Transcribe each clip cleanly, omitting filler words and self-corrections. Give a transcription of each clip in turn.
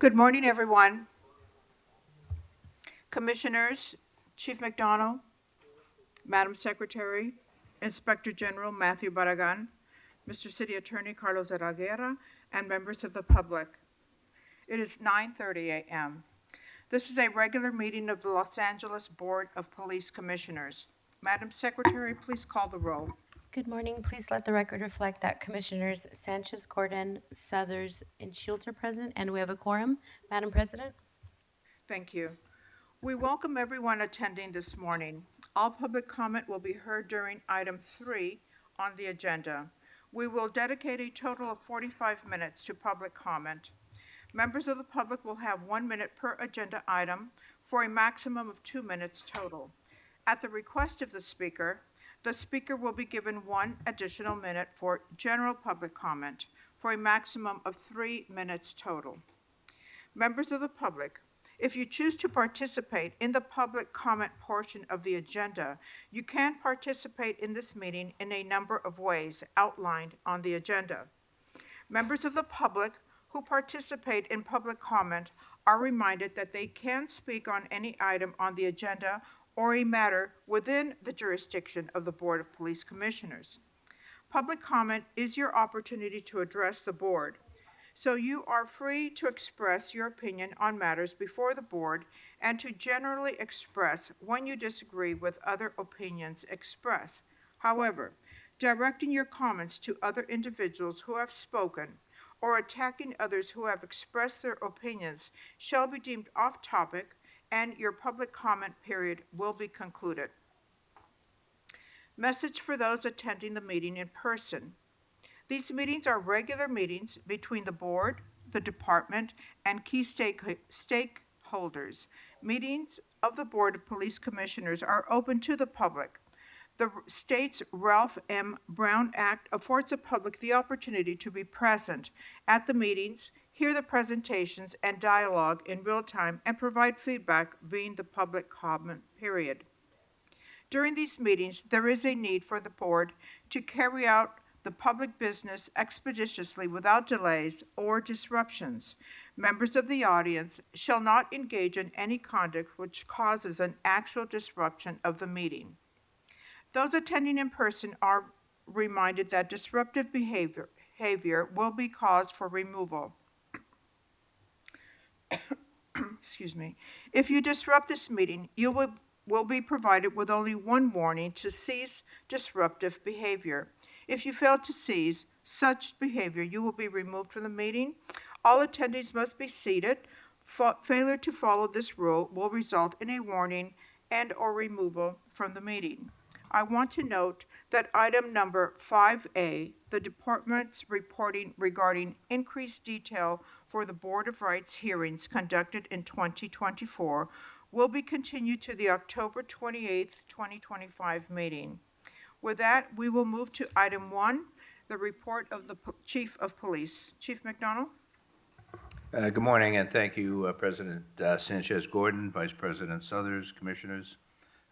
Good morning, everyone. Commissioners, Chief McDonald, Madam Secretary, Inspector General Matthew Barragan, Mr. City Attorney Carlos Araguera, and members of the public. It is 9:30 a.m. This is a regular meeting of the Los Angeles Board of Police Commissioners. Madam Secretary, please call the roll. Good morning. Please let the record reflect that Commissioners Sanchez, Gordon, Southers, and Shields are present, and we have a quorum. Madam President? Thank you. We welcome everyone attending this morning. All public comment will be heard during item 3 on the agenda. We will dedicate a total of 45 minutes to public comment. Members of the public will have 1 minute per agenda item for a maximum of 2 minutes total. At the request of the speaker will be given 1 additional minute for general public comment for a maximum of 3 minutes total. Members of the public, if you choose to participate in the public comment portion of the agenda, you can participate in this meeting in a number of ways outlined on the agenda. Members of the public who participate in public comment are reminded that they can speak on any item on the agenda or a matter within the jurisdiction of the Board of Police Commissioners. Public comment is your opportunity to address the board, so you are free to express your opinion on matters before the board and to generally express when you disagree with other opinions expressed. However, directing your comments to other individuals who have spoken or attacking others who have expressed their opinions shall be deemed off topic, and your public comment period will be concluded. Message for those attending the meeting in person. These meetings are regular meetings between the board, the department, and key stakeholders. Meetings of the Board of Police Commissioners are open to the public. The state's Ralph M. Brown Act affords the public the opportunity to be present at the meetings, hear the presentations and dialogue in real time, and provide feedback via the public comment period. During these meetings, there is a need for the board to carry out the public business expeditiously without delays or disruptions. Members of the audience shall not engage in any conduct which causes an actual disruption of the meeting. Those attending in person are reminded that disruptive behavior will be cause for removal. Excuse me. If you disrupt this meeting, you will be provided with only 1 warning to cease disruptive behavior. If you fail to cease such behavior, you will be removed from the meeting. All attendees must be seated. Failure to follow this rule will result in a warning and/or removal from the meeting. I want to note that item number 5A, the department's reporting regarding increased detail for the Board of Rights hearings conducted in 2024, will be continued to the October 28th, 2025 meeting. With that, we will move to item 1, the report of the Chief of Police. Chief McDonald? Good morning, and thank you, President Sanchez Gordon, Vice President Southers, Commissioners,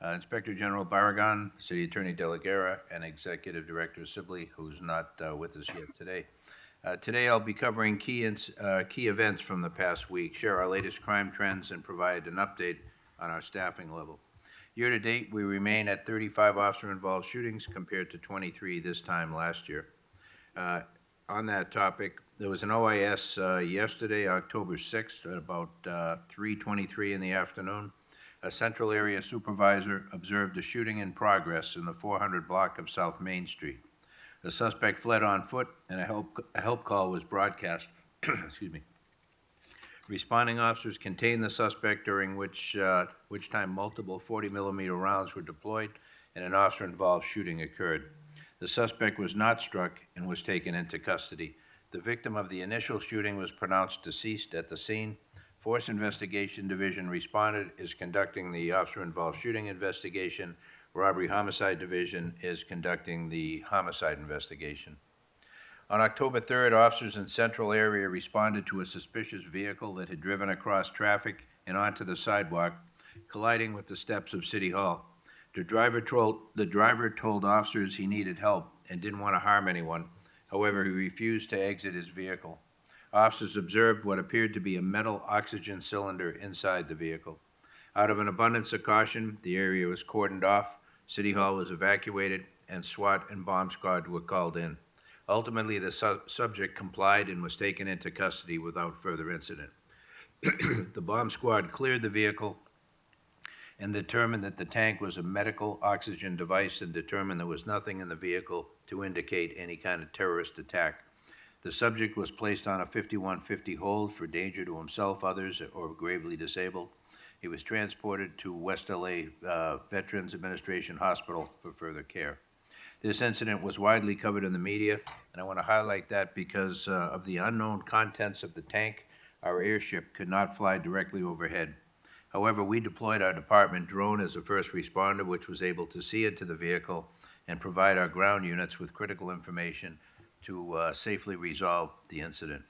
Inspector General Barragan, City Attorney De La Guerra, and Executive Director Sibley, who's not with us yet today. Today, I'll be covering key events from the past week, share our latest crime trends, and provide an update on our staffing level. Year-to-date, we remain at 35 officer-involved shootings compared to 23 this time last year. On that topic, there was an OIS yesterday, October 6th, at about 3:23 in the afternoon. A Central Area Supervisor observed a shooting in progress in the 400 block of South Main Street. The suspect fled on foot, and a help call was broadcast. Excuse me. Responding officers contained the suspect, during which time multiple 40-millimeter rounds were deployed, and an officer-involved shooting occurred. The suspect was not struck and was taken into custody. The victim of the initial shooting was pronounced deceased at the scene. Force Investigation Division responded, is conducting the officer-involved shooting investigation. Robbery Homicide Division is conducting the homicide investigation. On October 3rd, officers in Central Area responded to a suspicious vehicle that had driven across traffic and onto the sidewalk, colliding with the steps of City Hall. The driver told officers he needed help and didn't want to harm anyone. However, he refused to exit his vehicle. Officers observed what appeared to be a metal oxygen cylinder inside the vehicle. Out of an abundance of caution, the area was cordoned off, City Hall was evacuated, and SWAT and bomb squad were called in. Ultimately, the subject complied and was taken into custody without further incident. The bomb squad cleared the vehicle and determined that the tank was a medical oxygen device and determined there was nothing in the vehicle to indicate any kind of terrorist attack. The subject was placed on a 5150 hold for danger to himself, others, or gravely disabled. He was transported to West LA Veterans Administration Hospital for further care. This incident was widely covered in the media, and I want to highlight that because of the unknown contents of the tank, our airship could not fly directly overhead. However, we deployed our department drone as a first responder, which was able to see into the vehicle and provide our ground units with critical information to safely resolve the incident.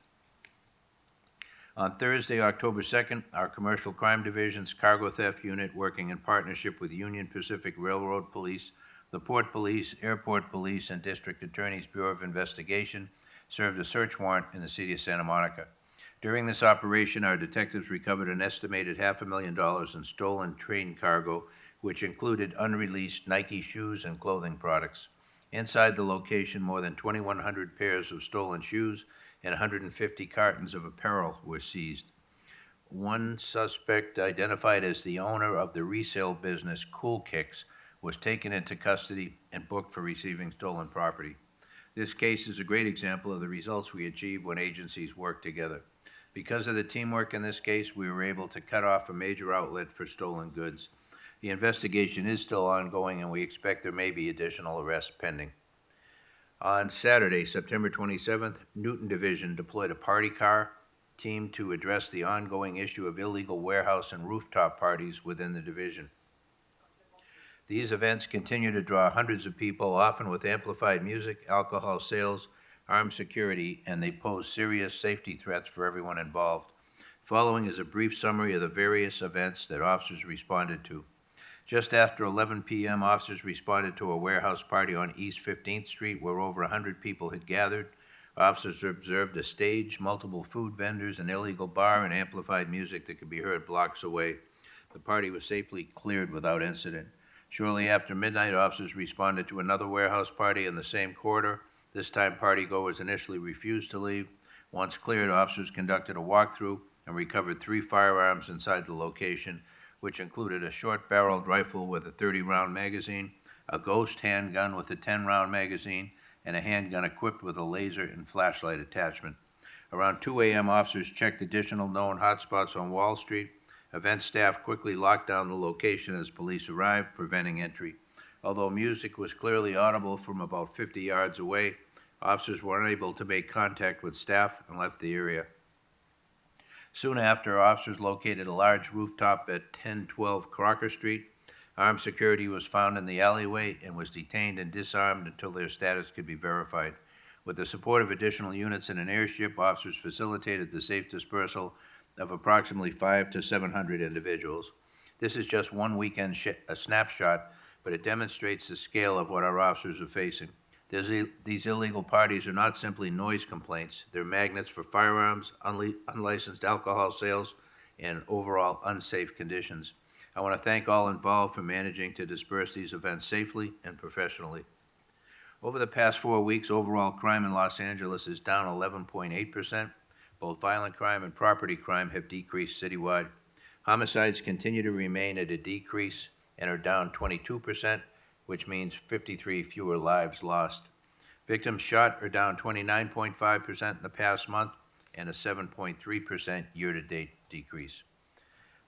On Thursday, October 2nd, our Commercial Crime Division's Cargo Theft Unit, working in partnership with Union Pacific Railroad Police, the Port Police, Airport Police, and District Attorney's Bureau of Investigation, served a search warrant in the city of Santa Monica. During this operation, our detectives recovered an estimated $500,000 in stolen train cargo, which included unreleased Nike shoes and clothing products. Inside the location, more than 2,100 pairs of stolen shoes and 150 cartons of apparel were seized. One suspect, identified as the owner of the resale business Cool Kicks, was taken into custody and booked for receiving stolen property. This case is a great example of the results we achieve when agencies work together. Because of the teamwork in this case, we were able to cut off a major outlet for stolen goods. The investigation is still ongoing, and we expect there may be additional arrests pending. On Saturday, September 27th, Newton Division deployed a party car team to address the ongoing issue of illegal warehouse and rooftop parties within the division. These events continue to draw hundreds of people, often with amplified music, alcohol sales, armed security, and they pose serious safety threats for everyone involved. Following is a brief summary of the various events that officers responded to. Just after 11 p.m., officers responded to a warehouse party on East 15th Street where over 100 people had gathered. Officers observed a stage, multiple food vendors, an illegal bar, and amplified music that could be heard blocks away. The party was safely cleared without incident. Shortly after midnight, officers responded to another warehouse party in the same corridor. This time, partygoers initially refused to leave. Once cleared, officers conducted a walkthrough and recovered 3 firearms inside the location, which included a short-barreled rifle with a 30-round magazine, a ghost handgun with a 10-round magazine, and a handgun equipped with a laser and flashlight attachment. Around 2 a.m., officers checked additional known hotspots on Wall Street. Event staff quickly locked down the location as police arrived, preventing entry. Although music was clearly audible from about 50 yards away, officers were unable to make contact with staff and left the area. Soon after, officers located a large rooftop at 1012 Crocker Street. Armed security was found in the alleyway and was detained and disarmed until their status could be verified. With the support of additional units and an airship, officers facilitated the safe dispersal of approximately 500 to 700 individuals. This is just one weekend a snapshot, but it demonstrates the scale of what our officers are facing. These illegal parties are not simply noise complaints. They're magnets for firearms, unlicensed alcohol sales, and overall unsafe conditions. I want to thank all involved for managing to disperse these events safely and professionally. Over the past 4 weeks, overall crime in Los Angeles is down 11.8%. Both violent crime and property crime have decreased citywide. Homicides continue to remain at a decrease and are down 22%, which means 53 fewer lives lost. Victims shot are down 29.5% in the past month and a 7.3% year-to-date decrease.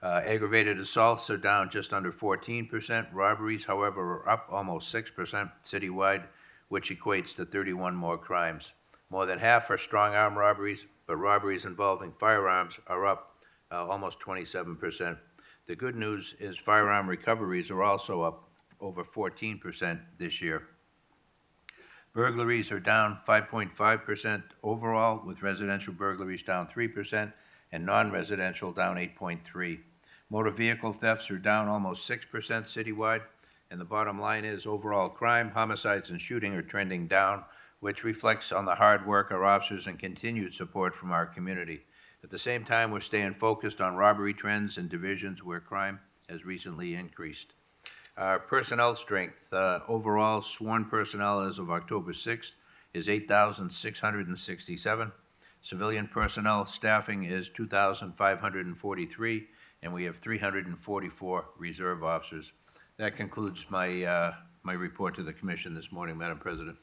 Aggravated assaults are down just under 14%. Robberies, however, are up almost 6% citywide, which equates to 31 more crimes. More than half are strong-arm robberies, but robberies involving firearms are up almost 27%. The good news is firearm recoveries are also up over 14% this year. Burglaries are down 5.5% overall, with residential burglaries down 3% and non-residential down 8.3%. Motor vehicle thefts are down almost 6% citywide, and the bottom line is overall crime, homicides, and shooting are trending down, which reflects on the hard work our officers and continued support from our community. At the same time, we're staying focused on robbery trends in divisions where crime has recently increased. Our personnel strength, overall sworn personnel as of October 6th is 8,667. Civilian personnel staffing is 2,543, and we have 344 reserve officers. That concludes my report to the commission this morning, Madam President.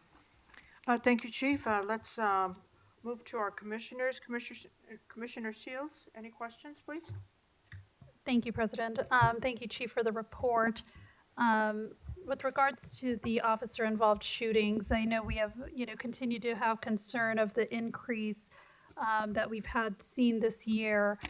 Thank you, Chief. Let's move to our commissioners. Commissioner Shields, any questions, please? Thank you, President. Thank you, Chief, for the report. With regards to the officer-involved shootings, I know we have, continue to have concern of the increase that we've seen this year.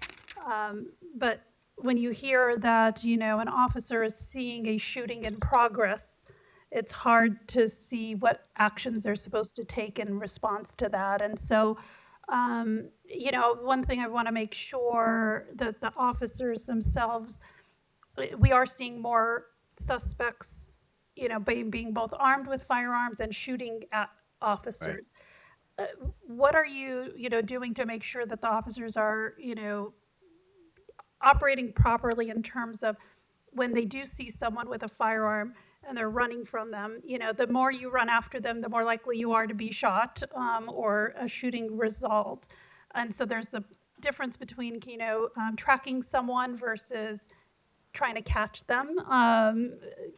But when you hear that, an officer is seeing a shooting in progress, it's hard to see what actions they're supposed to take in response to that. And so, one thing I want to make sure that the officers themselves, we are seeing more suspects, being both armed with firearms and shooting at officers. Right. What are you, doing to make sure that the officers are, operating properly in terms of when they do see someone with a firearm and they're running from them, the more you run after them, the more likely you are to be shot or a shooting result. And so there's the difference between, tracking someone versus trying to catch them.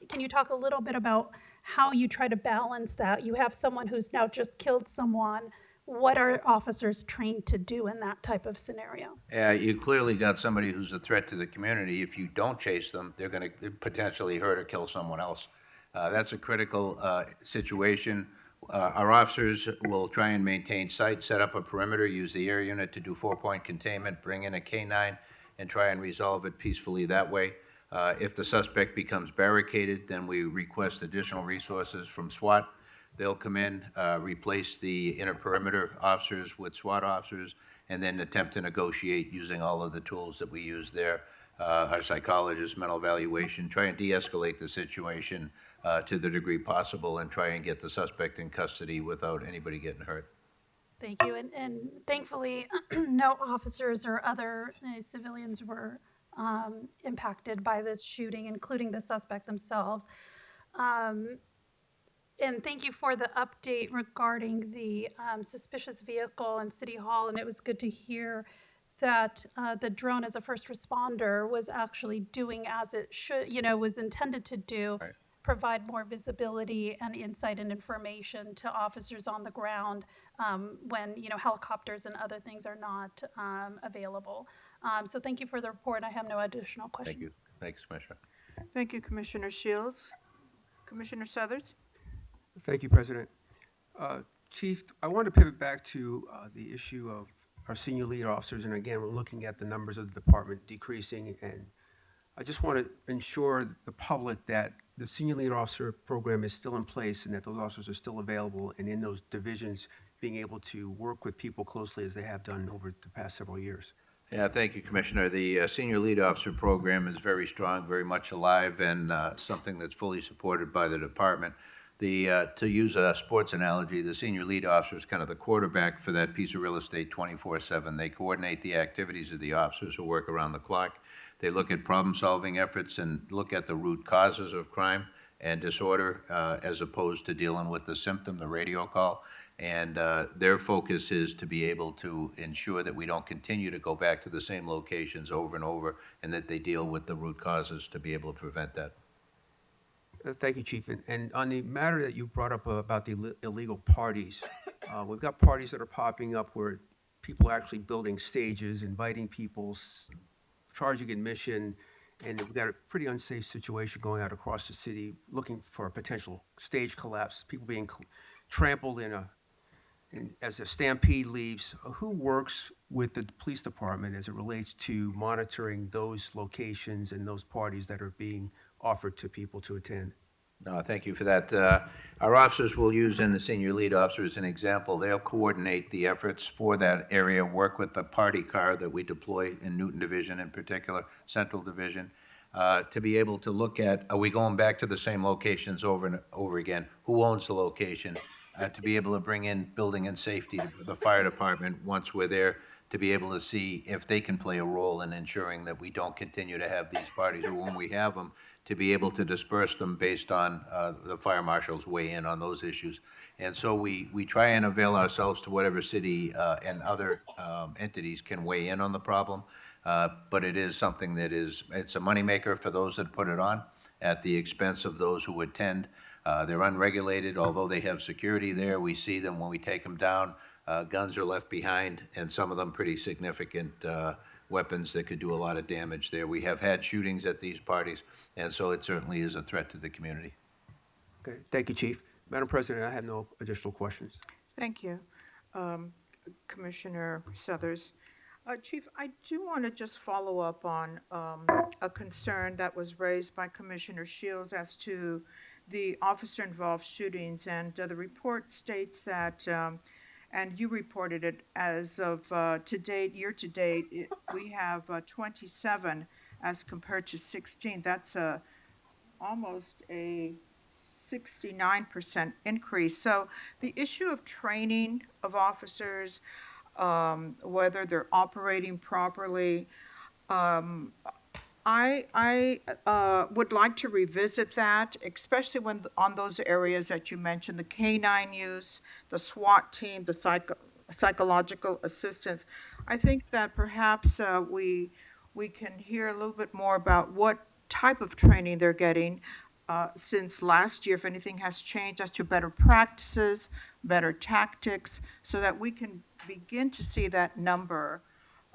Can you talk a little bit about how you try to balance that? You have someone who's now just killed someone. What are officers trained to do in that type of scenario? Yeah, you clearly got somebody who's a threat to the community. If you don't chase them, they're going to potentially hurt or kill someone else. That's a critical situation. Our officers will try and maintain sight, set up a perimeter, use the air unit to do 4-point containment, bring in a K-9, and try and resolve it peacefully that way. If the suspect becomes barricaded, then we request additional resources from SWAT. They'll come in, replace the inner perimeter officers with SWAT officers, and then attempt to negotiate using all of the tools that we use there. Our psychologists, mental evaluation, try and de-escalate the situation to the degree possible and try and get the suspect in custody without anybody getting hurt. Thank you. And thankfully, no officers or other civilians were impacted by this shooting, including the suspect themselves. And thank you for the update regarding the suspicious vehicle in City Hall. And it was good to hear that the drone as a first responder was actually doing as it should, was intended to do, right. Provide more visibility and insight and information to officers on the ground when, helicopters and other things are not available. So thank you for the report. I have no additional questions. Thank you. Thanks, Commissioner. Thank you, Commissioner Shields. Commissioner Suthers? Thank you, President. Chief, I want to pivot back to the issue of our senior leader officers. And again, we're looking at the numbers of the department decreasing. And I just want to ensure the public that the senior leader officer program is still in place and that those officers are still available and in those divisions being able to work with people closely as they have done over the past several years. Yeah, thank you, Commissioner. The Senior Lead Officer Program is very strong, very much alive, and something that's fully supported by the department. To use a sports analogy, the Senior Lead Officer is kind of the quarterback for that piece of real estate 24/7. They coordinate the activities of the officers who work around the clock. They look at problem-solving efforts and look at the root causes of crime and disorder as opposed to dealing with the symptom, the radio call. And their focus is to be able to ensure that we don't continue to go back to the same locations over and over, and that they deal with the root causes to be able to prevent that. Thank you, Chief. And on the matter that you brought up about the illegal parties, we've got parties that are popping up where people are actually building stages, inviting people, charging admission, and we've got a pretty unsafe situation going out across the city, looking for a potential stage collapse, people being trampled as a stampede leaves. Who works with the police department as it relates to monitoring those locations and those parties that are being offered to people to attend? No, thank you for that. Our officers will use, in the Senior Lead Officer as an example, they'll coordinate the efforts for that area, work with the party car that we deploy in Newton Division in particular, Central Division, to be able to look at, are we going back to the same locations over and over again? Who owns the location? to be able to bring in building and safety to the fire department once we're there, to be able to see if they can play a role in ensuring that we don't continue to have these parties, or when we have them, to be able to disperse them based on the fire marshals weigh in on those issues. And so we try and avail ourselves to whatever city and other entities can weigh in on the problem. But it is something that it's a moneymaker for those that put it on at the expense of those who attend. They're unregulated, although they have security there. We see them when we take them down. Guns are left behind, and some of them pretty significant weapons that could do a lot of damage there. We have had shootings at these parties, and so it certainly is a threat to the community. Okay, thank you, Chief. Madam President, I have no additional questions. Thank you, Commissioner Suthers. Chief, I do want to just follow up on a concern that was raised by Commissioner Shields as to the officer-involved shootings. And the report states that, and you reported it, as of to date, year to date, we have 27 as compared to 16. That's almost a 69% increase. So the issue of training of officers, whether they're operating properly, I would like to revisit that, especially when on those areas that you mentioned, the canine use, the SWAT team, the psychological assistance. I think that perhaps we can hear a little bit more about what type of training they're getting since last year, if anything has changed as to better practices, better tactics, so that we can begin to see that number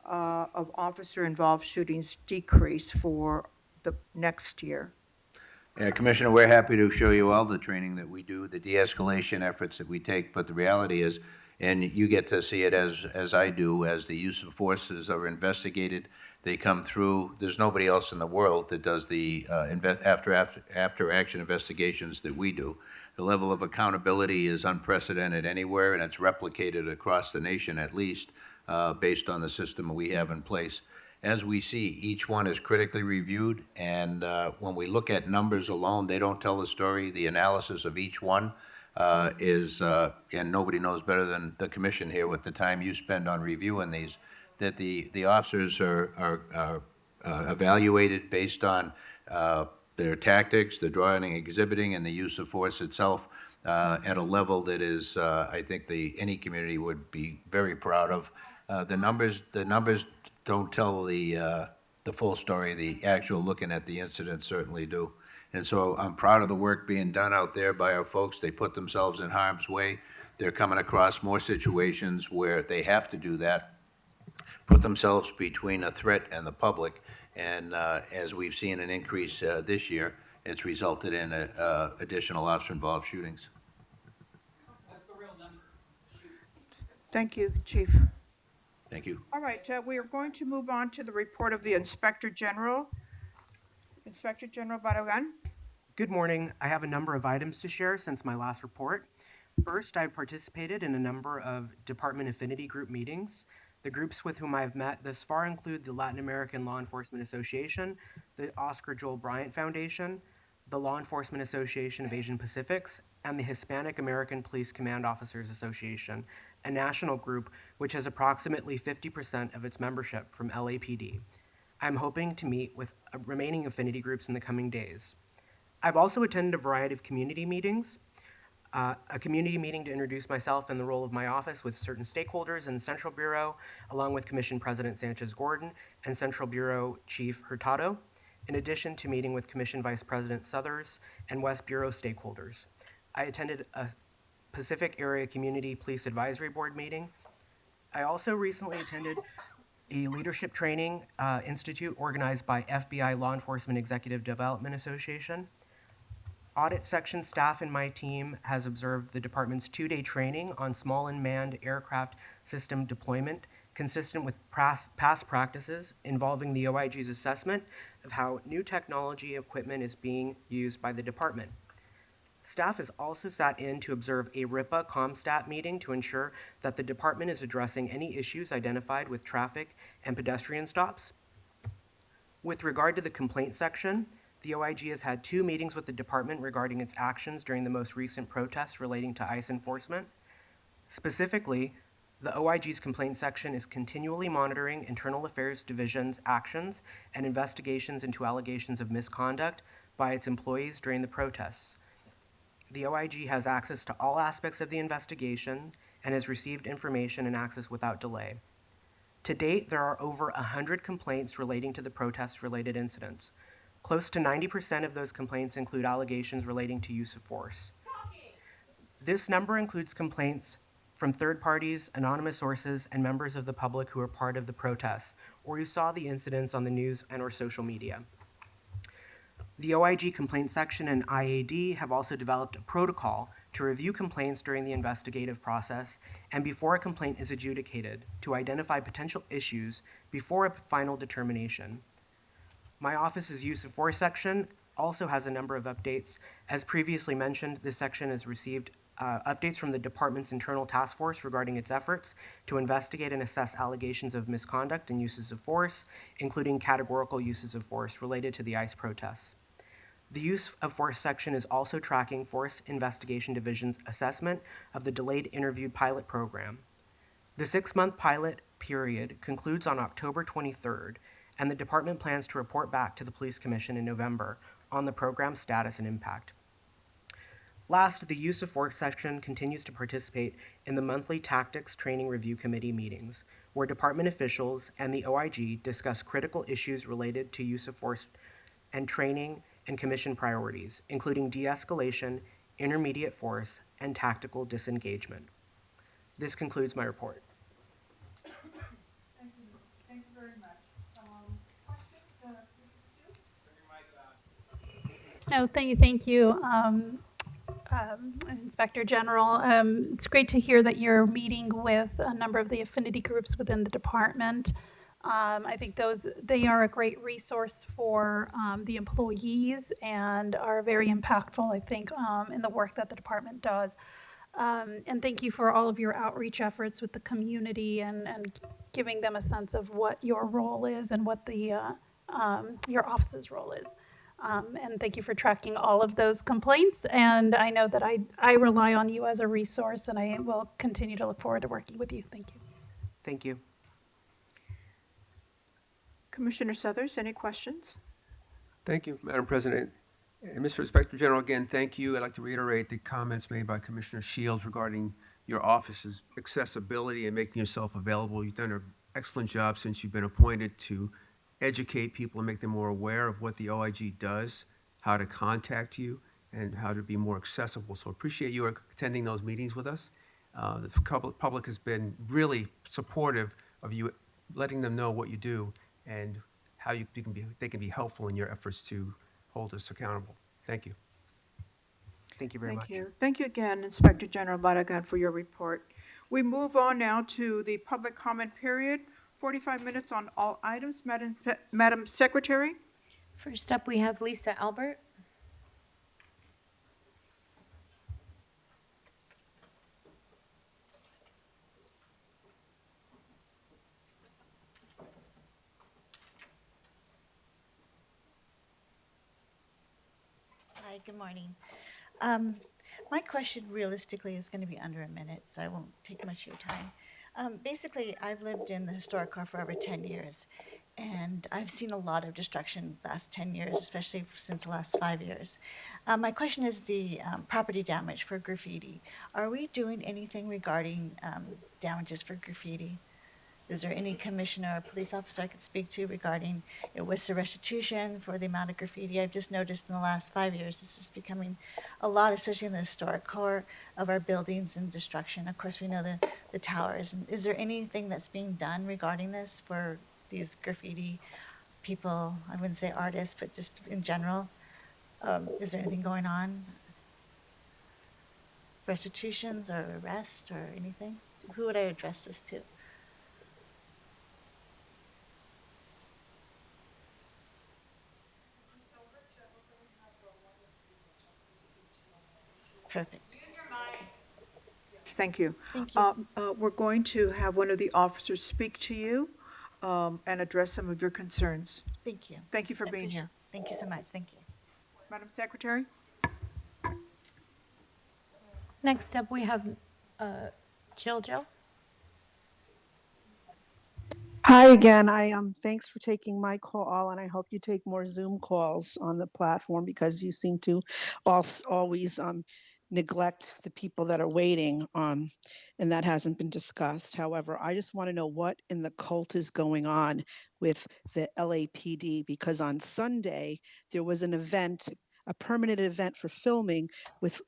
of officer-involved shootings decrease for the next year. Yeah, Commissioner, we're happy to show you all the training that we do, the de-escalation efforts that we take, but the reality is, and you get to see it as I do, as the use of forces are investigated, they come through. There's nobody else in the world that does the after-action investigations that we do. The level of accountability is unprecedented anywhere, and it's replicated across the nation at least, based on the system we have in place. As we see, each one is critically reviewed, and when we look at numbers alone, they don't tell the story. The analysis of each one is, and nobody knows better than the commission here with the time you spend on reviewing these, that the officers are evaluated based on their tactics, the drawing and exhibiting, and the use of force itself at a level that is, I think, any community would be very proud of. The numbers don't tell the full story. The actual looking at the incidents certainly do. And so I'm proud of the work being done out there by our folks. They put themselves in harm's way. They're coming across more situations where they have to do that, put themselves between a threat and the public. And as we've seen an increase this year, it's resulted in additional officer-involved shootings. Thank you, Chief. Thank you. All right, we are going to move on to the report of the Inspector General. Inspector General Barragan. Good morning. I have a number of items to share since my last report. First, I participated in a number of Department Affinity Group meetings. The groups with whom I have met thus far include the Latin American Law Enforcement Association, the Oscar Joel Bryant Foundation, the Law Enforcement Association of Asian Pacifics, and the Hispanic American Police Command Officers Association, a national group which has approximately 50% of its membership from LAPD. I'm hoping to meet with remaining affinity groups in the coming days. I've also attended a variety of community meetings, a community meeting to introduce myself and the role of my office with certain stakeholders in the Central Bureau, along with Commission President Sanchez-Gordon and Central Bureau Chief Hurtado, in addition to meeting with Commission Vice President Suthers and West Bureau stakeholders. I attended a Pacific Area Community Police Advisory Board meeting. I also recently attended a leadership training institute organized by FBI Law Enforcement Executive Development Association. Audit section staff in my team has observed the department's 2-day training on small unmanned aircraft system deployment, consistent with past practices involving the OIG's assessment of how new technology equipment is being used by the department. Staff has also sat in to observe a RIPA ComStat meeting to ensure that the department is addressing any issues identified with traffic and pedestrian stops. With regard to the complaint section, The OIG has had 2 meetings with the department regarding its actions during the most recent protests relating to ICE enforcement. Specifically, the OIG's complaint section is continually monitoring Internal Affairs Division's actions and investigations into allegations of misconduct by its employees during the protests. The OIG has access to all aspects of the investigation and has received information and access without delay. To date, there are over 100 complaints relating to the protest-related incidents. Close to 90% of those complaints include allegations relating to use of force. This number includes complaints from third parties, anonymous sources, and members of the public who are part of the protests, or who saw the incidents on the news and/or social media. The OIG complaint section and IAD have also developed a protocol to review complaints during the investigative process and before a complaint is adjudicated to identify potential issues before a final determination. My office's use of force section also has a number of updates. As previously mentioned, this section has received updates from the department's internal task force regarding its efforts to investigate and assess allegations of misconduct and uses of force, including categorical uses of force related to the ICE protests. The use of force section is also tracking Force Investigation Division's assessment of the delayed interviewed pilot program. The 6-month pilot period concludes on October 23rd, and the department plans to report back to the Police Commission in November on the program's status and impact. Last, the use of force section continues to participate in the monthly Tactics Training Review Committee meetings, where department officials and the OIG discuss critical issues related to use of force and training and commission priorities, including de-escalation, intermediate force, and tactical disengagement. This concludes my report. Thank you very much. Questions, No, thank you, Inspector General. It's great to hear that you're meeting with a number of the affinity groups within the department. I think they are a great resource for the employees and are very impactful, I think, in the work that the department does. And thank you for all of your outreach efforts with the community and giving them a sense of what your role is and what your office's role is. And thank you for tracking all of those complaints. And I know that I rely on you as a resource, and I will continue to look forward to working with you. Thank you. Thank you. Commissioner Suthers, any questions? Thank you, Madam President. And Mr. Inspector General, again, thank you. I'd like to reiterate the comments made by Commissioner Shields regarding your office's accessibility and making yourself available. You've done an excellent job since you've been appointed to educate people and make them more aware of what the OIG does, how to contact you, and how to be more accessible. So appreciate you attending those meetings with us. The public has been really supportive of you, letting them know what you do and how they can be helpful in your efforts to hold us accountable. Thank you. Thank you very much. Thank you. Thank you again, Inspector General Barragan, for your report. We move on now to the public comment period. 45 minutes on all items. Madam Secretary? First up, we have Lisa Albert. Hi, good morning. My question realistically is going to be under a minute, so I won't take much of your time. Basically, I've lived in the historic car for over 10 years, and I've seen a lot of destruction the last 10 years, especially since the last 5 years. My question is the property damage for graffiti. Are we doing anything regarding damages for graffiti? Is there any commissioner or police officer I could speak to regarding what's the restitution for the amount of graffiti? I've just noticed in the last 5 years, this is becoming a lot, especially in the historic core of our buildings and destruction. Of course, we know the towers. And is there anything that's being done regarding this for these graffiti people? I wouldn't say artists, but just in general. Is there anything going on? Restitutions or arrest or anything? Who would I address this to? Perfect. Thank you. Thank you. We're going to have one of the officers speak to you and address some of your concerns. Thank you. Thank you for I being appreciate- here. Thank you so much. Thank you. Madam Secretary? Next up, we have Jill. Hi again. Thanks for taking my call, and I hope you take more Zoom calls on the platform because you seem to always neglect the people that are waiting, and that hasn't been discussed. However, I just want to know what in the cult is going on with the LAPD, because on Sunday there was an event, a permanent event for filming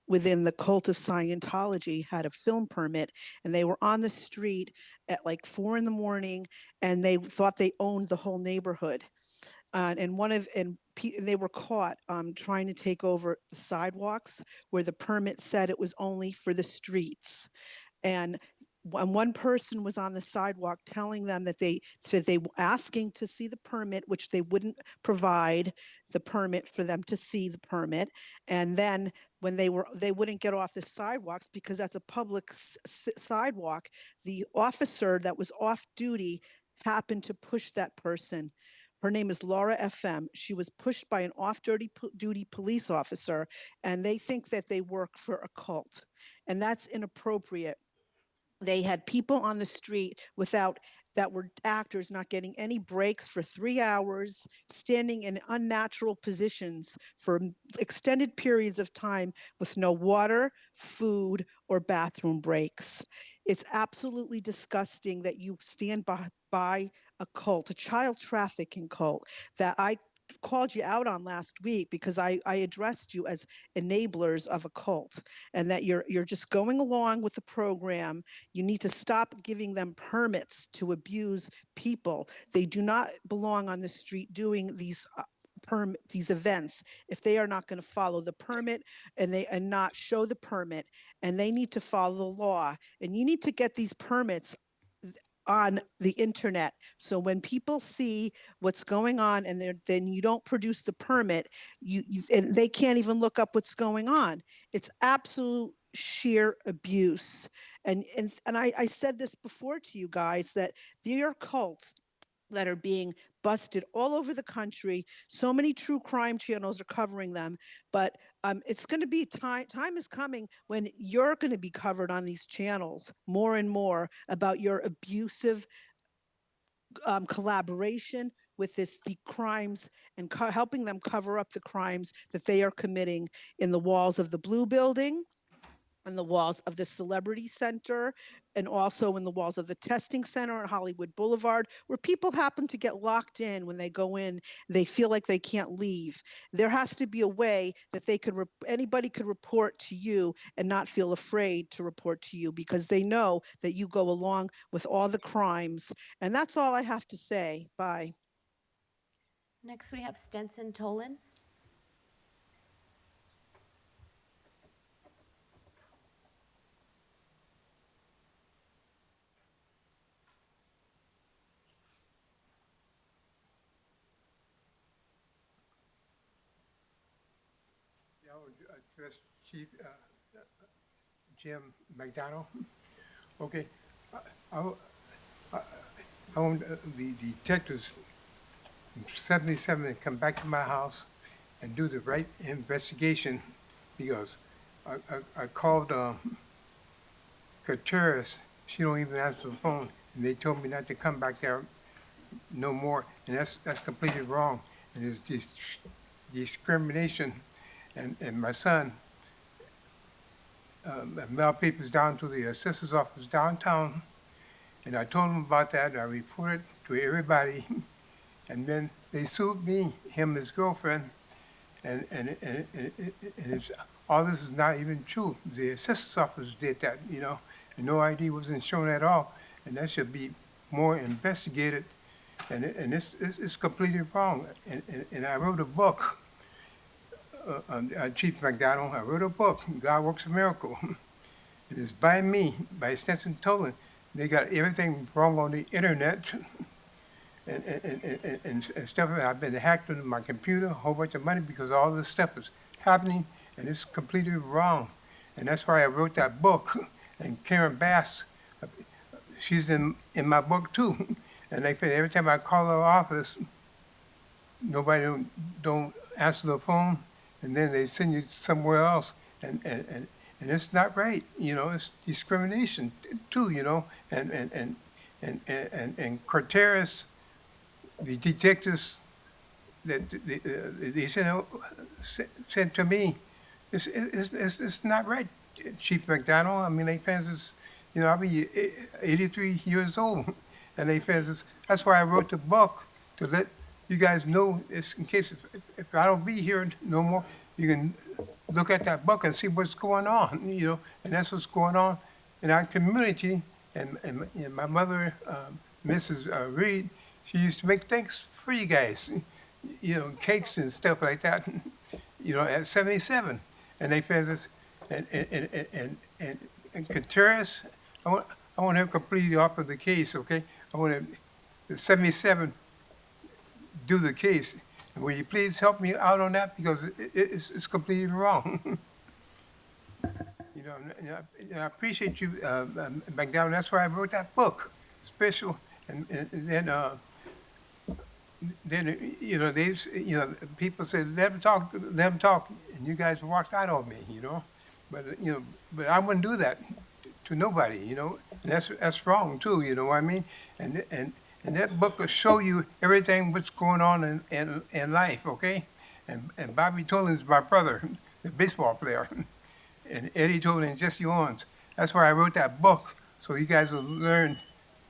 within the cult of Scientology had a film permit, and they were on the street at like 4 in the morning, and they thought they owned the whole neighborhood. And they were caught trying to take over the sidewalks where the permit said it was only for the streets. And one person was on the sidewalk telling them that they said they were asking to see the permit, which they wouldn't provide the permit for them to see the permit. And then when they wouldn't get off the sidewalks because that's a public sidewalk. The officer that was off duty happened to push that person. Her name is Laura FM. She was pushed by an off-duty police officer, and they think that they work for a cult, and that's inappropriate. They had people on the street that were actors not getting any breaks for 3 hours, standing in unnatural positions for extended periods of time with no water, food, or bathroom breaks. It's absolutely disgusting that you stand by a cult, a child trafficking cult that I called you out on last week because I addressed you as enablers of a cult, and that you're just going along with the program. You need to stop giving them permits to abuse people. They do not belong on the street doing these events if they are not going to follow the permit and not show the permit, and they need to follow the law. And you need to get these permits on the internet. So when people see what's going on and then you don't produce the permit, and they can't even look up what's going on. It's absolute sheer abuse. And I said this before to you guys that there are cults that are being busted all over the country. So many true crime channels are covering them, but it's going to be time is coming when you're going to be covered on these channels more and more about your abusive collaboration with the crimes and helping them cover up the crimes that they are committing in the walls of the Blue Building, in the walls of the Celebrity Center, and also in the walls of the testing center on Hollywood Boulevard, where people happen to get locked in when they go in. They feel like they can't leave. There has to be a way that anybody could report to you and not feel afraid to report to you because they know that you go along with all the crimes. And that's all I have to say. Bye. Next, we have Stenson Tolan. I would address Chief Jim McDonald. Okay, I want the detectives from 77 to come back to my house and do the right investigation because I called Gutierrez. She don't even answer the phone, and they told me not to come back there no more, and that's completely wrong. And it's discrimination. And my son mailed papers down to the assessor's office downtown, and I told him about that, and I reported to everybody, and then they sued me, him and his girlfriend, and it's, all this is not even true. The assessor's office did that, you know, and no ID wasn't shown at all, and that should be more investigated, and it's completely wrong. And I wrote a book. Chief McDonald, I wrote a book, God Works a Miracle. It is by me, by Stenson Tolan. They got everything wrong on the internet and stuff. I've been hacked into my computer, a whole bunch of money because all this stuff is happening and it's completely wrong. And that's why I wrote that book. And Karen Bass, she's in my book too. And they say every time I call her office, nobody don't answer the phone. and then they send you somewhere else, and it's not right, you know, it's discrimination too, you know, and Cortez, the detectives that they sent to me, it's not right, Chief McDonald. I mean, they fans, you know, I'll be 83 years old, and they fans, that's why I wrote the book, to let you guys know, it's in case if I don't be here no more, you can look at that book and see what's going on, you know, and that's what's going on in our community. And my mother, Mrs. Reed, she used to make things for you guys, you know, cakes and stuff like that, you know, at 77. And they fed us, and Contreras, I want him completely off of the case, okay? I want him, the 77, do the case. And will you please help me out on that, because it's completely wrong. You know, and I appreciate you, McDowell. That's why I wrote that book, special. And then you know, people said, let them talk, and you guys walked out on me, you know. But you know, but I wouldn't do that to nobody, you know. And that's wrong too, you know what I mean? And that book will show you everything what's going on in life, okay? And Bobby Tolan is my brother, the baseball player. And Eddie Tolan and Jesse Owens. That's why I wrote that book, so you guys will learn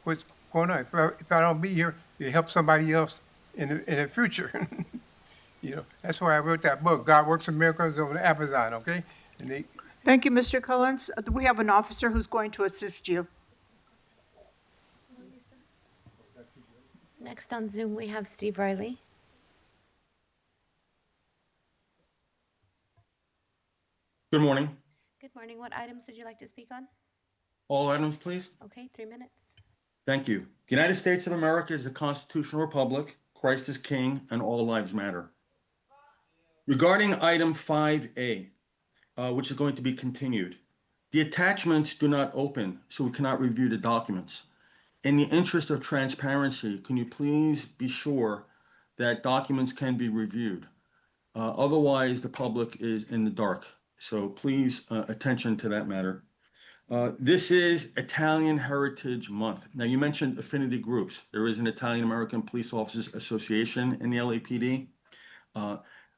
what's going on. If I don't be here, you help somebody else in the future. You know, that's why I wrote that book, God Works in Miracles, over the Amazon, okay? And Thank you, Mr. Collins. We have an officer who's going to assist you. Next on Zoom, we have Steve Riley. Good morning. Good morning. What items would you like to speak on? All items, please. Okay, 3 minutes. Thank you. The United States of America is a constitutional republic. Christ is king, and all lives matter. Regarding item 5A, which is going to be continued, the attachments do not open, so we cannot review the documents. In the interest of transparency, can you please be sure that documents can be reviewed? Otherwise, the public is in the dark. So please, attention to that matter. This is Italian Heritage Month. Now, you mentioned affinity groups. There is an Italian American Police Officers Association in the LAPD.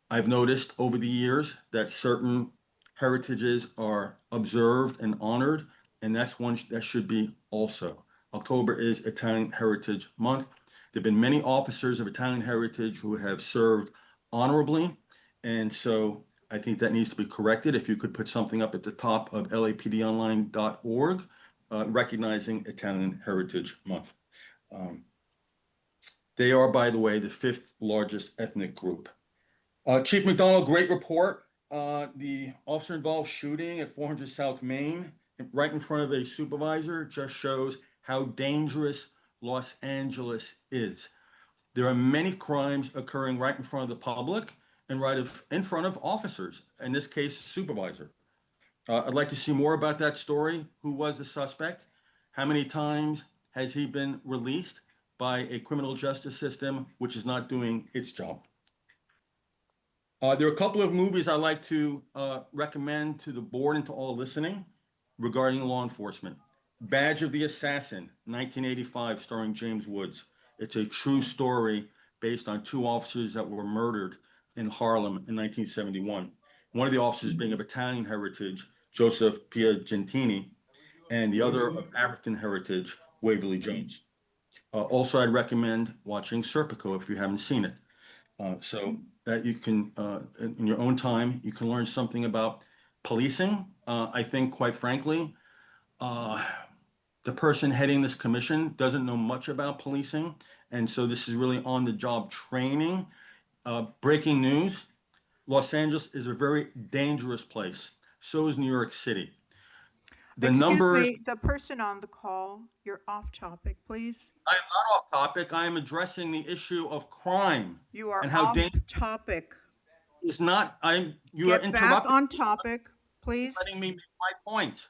I've noticed over the years that certain heritages are observed and honored, and that's one that should be also. October is Italian Heritage Month. There have been many officers of Italian heritage who have served honorably, and so I think that needs to be corrected. If you could put something up at the top of lapdonline.org, recognizing Italian Heritage Month. They are, by the way, the 5th largest ethnic group. Chief McDonald, great report. The officer-involved shooting at 400 South Main, right in front of a supervisor, just shows how dangerous Los Angeles is. There are many crimes occurring right in front of the public and right in front of officers, in this case, supervisor. I'd like to see more about that story. Who was the suspect? How many times has he been released by a criminal justice system which is not doing its job? There are a couple of movies I'd like to recommend to the board and to all listening regarding law enforcement. Badge of the Assassin, 1985, starring James Woods. It's a true story based on 2 officers that were murdered in Harlem in 1971. One of the officers being of Italian heritage, Joseph Piagentini, and the other of African heritage, Waverly Jones. Also, I'd recommend watching Serpico if you haven't seen it. So that you can, in your own time, you can learn something about policing. I think, quite frankly, the person heading this commission doesn't know much about policing. And so this is really on-the-job training. Breaking news, Los Angeles is a very dangerous place. So is New York City. Excuse me, the person on the call, you're off topic, please. I am not off topic. I am addressing the issue of crime. You are and how off dangerous topic. it's not. You are Get back interrupting, on topic, please. letting me make my point.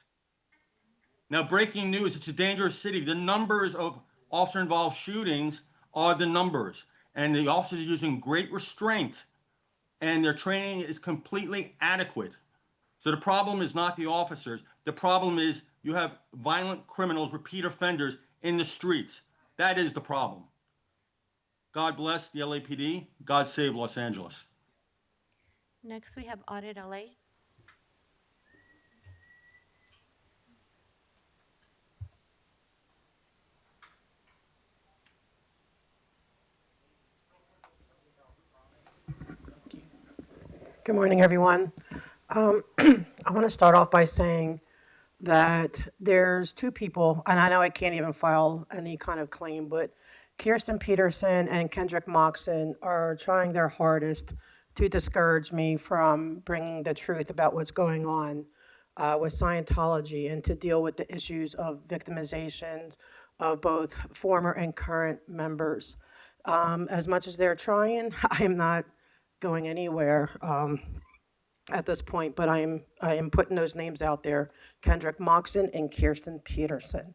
Now, breaking news, it's a dangerous city. The numbers of officer-involved shootings are the numbers. And the officers are using great restraint and their training is completely adequate. So the problem is not the officers. The problem is you have violent criminals, repeat offenders in the streets. That is the problem. God bless the LAPD. God save Los Angeles. Next, we have Audit LA. Good morning, everyone. I want to start off by saying that there's two people, and I know I can't even file any kind of claim, but Kirsten Peterson and Kendrick Moxon are trying their hardest to discourage me from bringing the truth about what's going on with Scientology and to deal with the issues of victimization of both former and current members. As much as they're trying, I am not going anywhere at this point, but I am putting those names out there, Kendrick Moxon and Kirsten Peterson.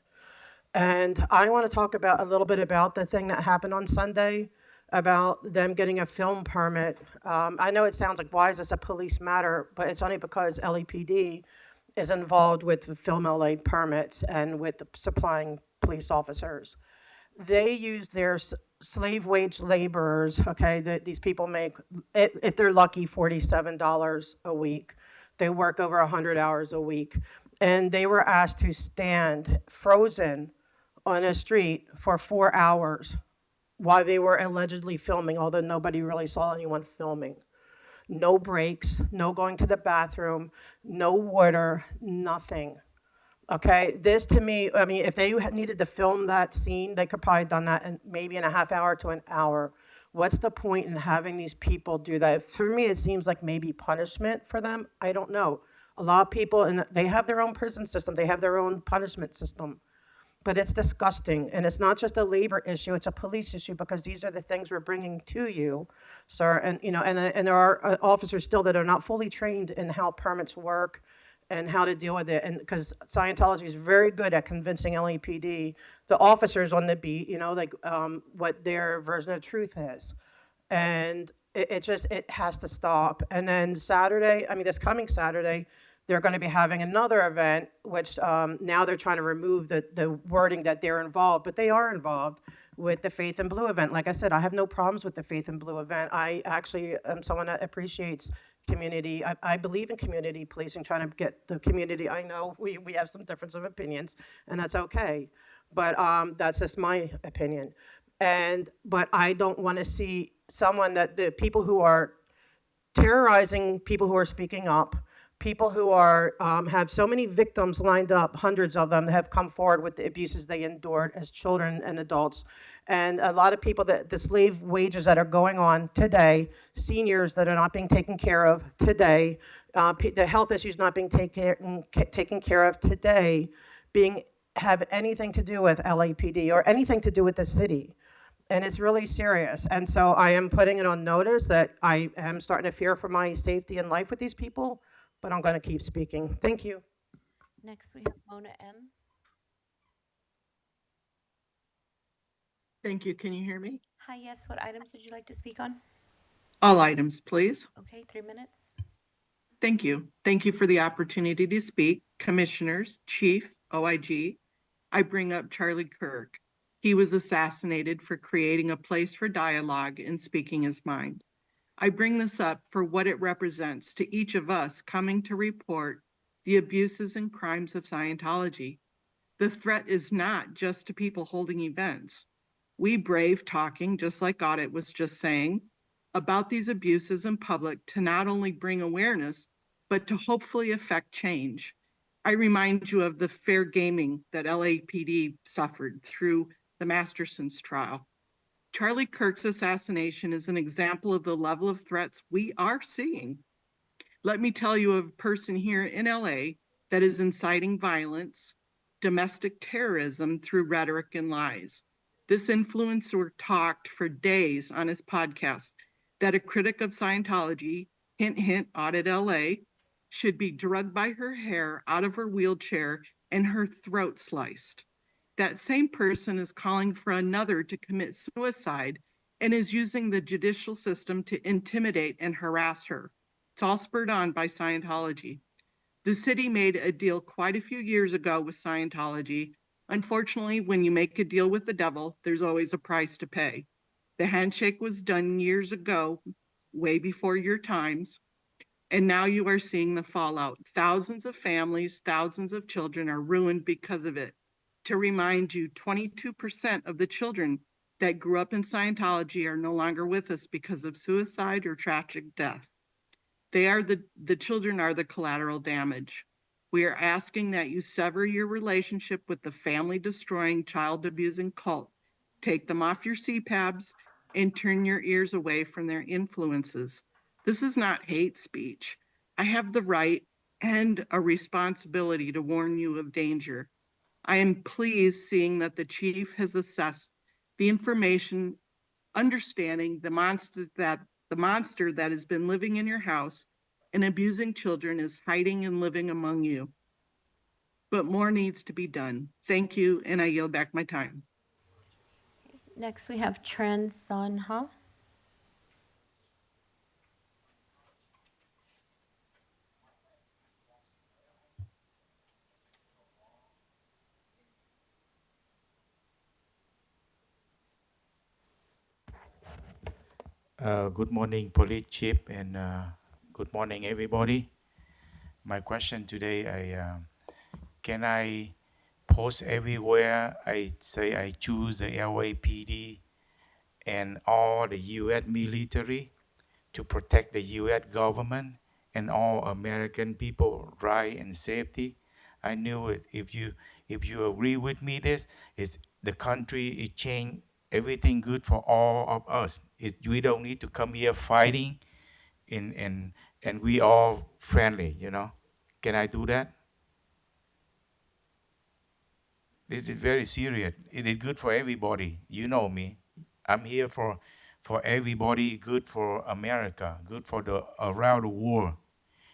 And I want to talk about a little bit about the thing that happened on Sunday about them getting a film permit. I know it sounds like, why is this a police matter? But it's only because LAPD is involved with the Film LA permits and with the supplying police officers. They use their slave wage laborers, okay, these people make, if they're lucky, $47 a week. They work over 100 hours a week. And they were asked to stand frozen on a street for 4 hours while they were allegedly filming, although nobody really saw anyone filming. No breaks, no going to the bathroom, no water, nothing. Okay, this to me, I mean, if they needed to film that scene, they could probably done that in maybe in a half hour to an hour. What's the point in having these people do that? For me, it seems like maybe punishment for them. I don't know. A lot of people, and they have their own prison system. They have their own punishment system. But it's disgusting. And it's not just a labor issue, it's a police issue, because these are the things we're bringing to you, sir. And, you know, and there are officers still that are not fully trained in how permits work and how to deal with it. And because Scientology is very good at convincing LAPD, the officers on the beat, you know, like what their version of truth is. And it has to stop. And then Saturday, I mean, this coming Saturday, they're going to be having another event, which now they're trying to remove the wording that they're involved, but they are involved with the Faith in Blue event. Like I said, I have no problems with the Faith in Blue event. I actually am someone that appreciates community. I believe in community policing, trying to get the community. I know we have some difference of opinions, and that's okay. But that's just my opinion. But I don't want to see someone the people who are terrorizing people who are speaking up, people who are have so many victims lined up, hundreds of them that have come forward with the abuses they endured as children and adults. And a lot of people, the slave wages that are going on today, seniors that are not being taken care of today, the health issues not being taken care of today, have anything to do with LAPD or anything to do with the city. And it's really serious. And so I am putting it on notice that I am starting to fear for my safety and life with these people, but I'm going to keep speaking. Thank you. Next, we have Mona M. Thank you. Can you hear me? Hi, yes, what items did you like to speak on? All items, please. Okay, 3 minutes. Thank you. Thank you for the opportunity to speak. Commissioners, Chief, OIG, I bring up Charlie Kirk. He was assassinated for creating a place for dialogue and speaking his mind. I bring this up for what it represents to each of us coming to report the abuses and crimes of Scientology. The threat is not just to people holding events. We brave talking, just like Audit was just saying, about these abuses in public to not only bring awareness, but to hopefully affect change. I remind you of the fair gaming that LAPD suffered through the Masterson's trial. Charlie Kirk's assassination is an example of the level of threats we are seeing. Let me tell you of a person here in LA that is inciting violence, domestic terrorism through rhetoric and lies. This influencer talked for days on his podcast that a critic of Scientology, hint, hint, Audit LA, should be drugged by her hair out of her wheelchair and her throat sliced. That same person is calling for another to commit suicide and is using the judicial system to intimidate and harass her. It's all spurred on by Scientology. The city made a deal quite a few years ago with Scientology. Unfortunately, when you make a deal with the devil, there's always a price to pay. The handshake was done years ago, way before your times, and now you are seeing the fallout. Thousands of families, thousands of children are ruined because of it. To remind you, 22% of the children that grew up in Scientology are no longer with us because of suicide or tragic death. The children are the collateral damage. We are asking that you sever your relationship with the family destroying, child abusing cult. Take them off your CPABs and turn your ears away from their influences. This is not hate speech. I have the right and a responsibility to warn you of danger. I am pleased seeing that the chief has assessed the information, understanding the monster that has been living in your house and abusing children is hiding and living among you. But more needs to be done. Thank you, and I yield back my time. Next, we have Tran Son Ha. Good morning, Police Chief, and good morning, everybody. My question today, can I post everywhere I say I choose the LAPD and all the U.S. military to protect the U.S. government and all American people right and safety? I knew it. If you agree with me, this is the country. It changed everything good for all of us. We don't need to come here fighting, and we all friendly. Can I do that? This is very serious. It is good for everybody. You know me. I'm here for everybody, good for America, good for the around the world.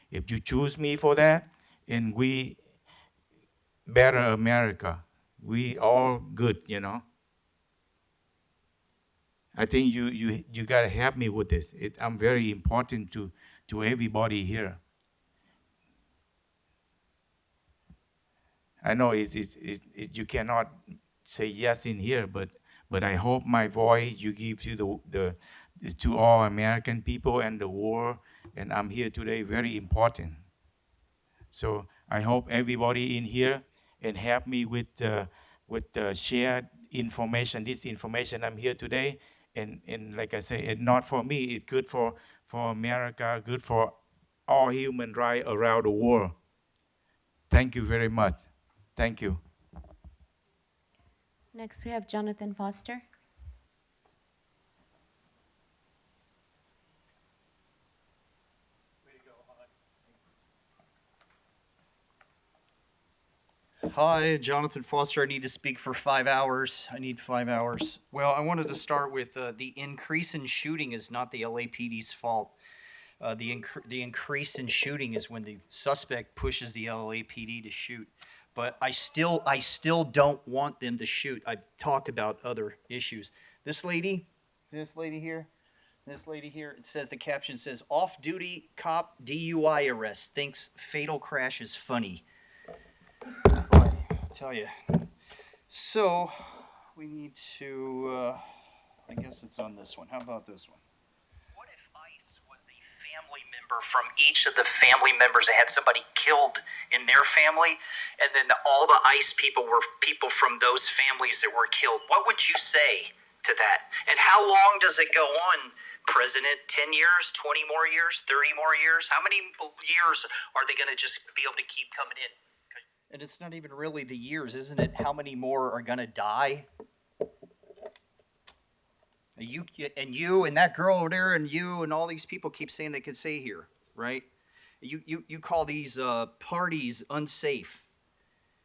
If you choose me for that, and we better America, we all good, I think you gotta help me with this. I'm very important to everybody here. I know you cannot say yes in here, but I hope my voice you give to to all American people and the world, and I'm here today very important. So I hope everybody in here and help me with shared information. This information I'm here today, and like I say, it's not for me. It's good for America, good for all human rights around the world. Thank you very much. Thank you. Next, we have Jonathan Foster. Hi, Jonathan Foster. I need to speak for 5 hours. I need 5 hours. Well, I wanted to start with the increase in shooting is not the LAPD's fault. The increase in shooting is when the suspect pushes the LAPD to shoot. But I still don't want them to shoot. I've talked about other issues. This lady here, it says, the caption says, off-duty cop DUI arrest, thinks fatal crash is funny. Boy, I tell you. So, we need to, I guess it's on this one. How about this one? What if ICE was a family member from each of the family members that had somebody killed in their family, and then all the ICE people were people from those families that were killed? What would you say to that? And how long does it go on, President? 10 years, 20 more years, 30 more years? How many years are they going to just be able to keep coming in? And it's not even really the years, isn't it? How many more are going to die? You and that girl over there and you and all these people keep saying they could stay here, right? You call these parties unsafe,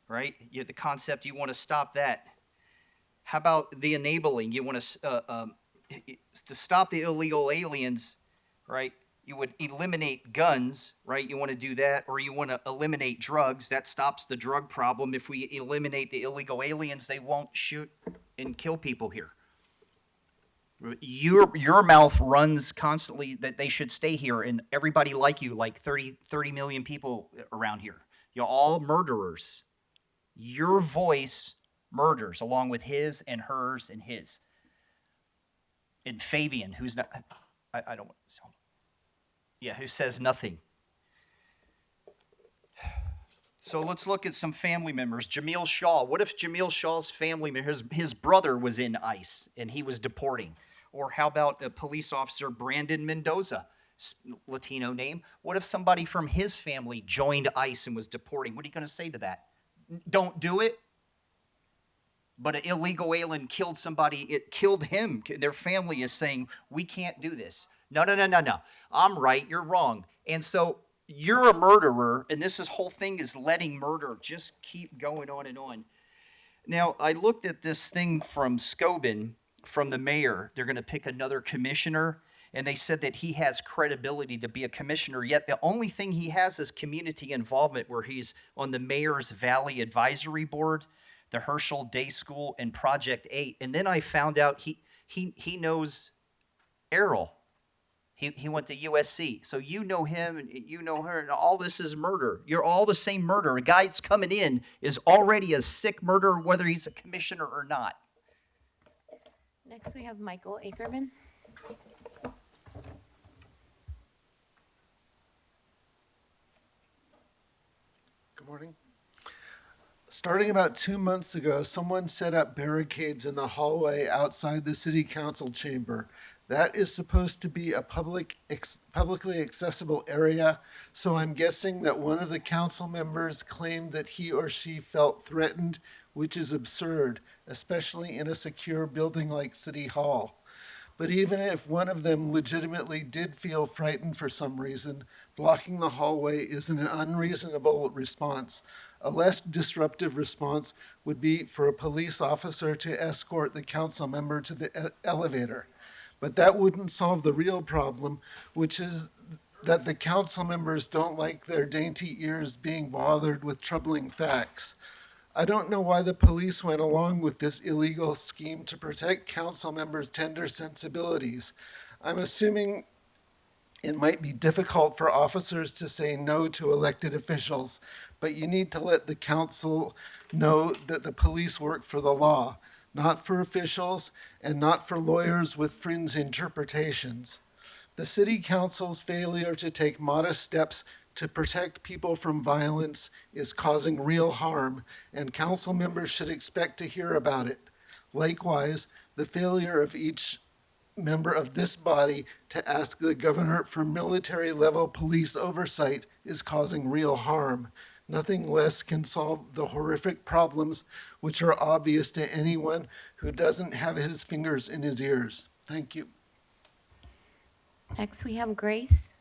right? The concept, you want to stop that. How about the enabling? You want to stop the illegal aliens, right? You would eliminate guns, right? You want to do that, or you want to eliminate drugs. That stops the drug problem. If we eliminate the illegal aliens, they won't shoot and kill people here. Your mouth runs constantly that they should stay here, and everybody like you, like 30 million people around here. You're all murderers. Your voice murders, along with his and hers and his. And Fabian, who's not, I don't, yeah, who says nothing. So let's look at some family members. Jamil Shaw. What if Jamil Shaw's family, his brother was in ICE and he was deporting? Or how about the police officer Brandon Mendoza, Latino name? What if somebody from his family joined ICE and was deporting? What are you going to say to that? Don't do it? But an illegal alien killed somebody, it killed him. Their family is saying, we can't do this. No. I'm right, you're wrong. And so you're a murderer, and this whole thing is letting murder just keep going on and on. Now, I looked at this thing from Scobin, from the mayor. They're going to pick another commissioner, and they said that he has credibility to be a commissioner, yet the only thing he has is community involvement, where he's on the Mayor's Valley Advisory Board, the Herschel Day School, and Project 8. And then I found out he knows Errol. He went to USC. So you know him and you know her, and all this is murder. You're all the same murder. A guy that's coming in is already a sick murderer, whether he's a commissioner or not. Next, we have Michael Ackerman. Good morning. Starting about 2 months ago, someone set up barricades in the hallway outside the city council chamber. That is supposed to be a publicly accessible area, so I'm guessing that one of the council members claimed that he or she felt threatened, which is absurd, especially in a secure building like City Hall. But even if one of them legitimately did feel frightened for some reason, blocking the hallway is an unreasonable response. A less disruptive response would be for a police officer to escort the council member to the elevator. But that wouldn't solve the real problem, which is that the council members don't like their dainty ears being bothered with troubling facts. I don't know why the police went along with this illegal scheme to protect council members' tender sensibilities. I'm assuming it might be difficult for officers to say no to elected officials, but you need to let the council know that the police work for the law, not for officials and not for lawyers with fringe interpretations. The city council's failure to take modest steps to protect people from violence is causing real harm, and council members should expect to hear about it. Likewise, the failure of each member of this body to ask the governor for military-level police oversight is causing real harm. Nothing less can solve the horrific problems which are obvious to anyone who doesn't have his fingers in his ears. Thank you. Next, we have Grace,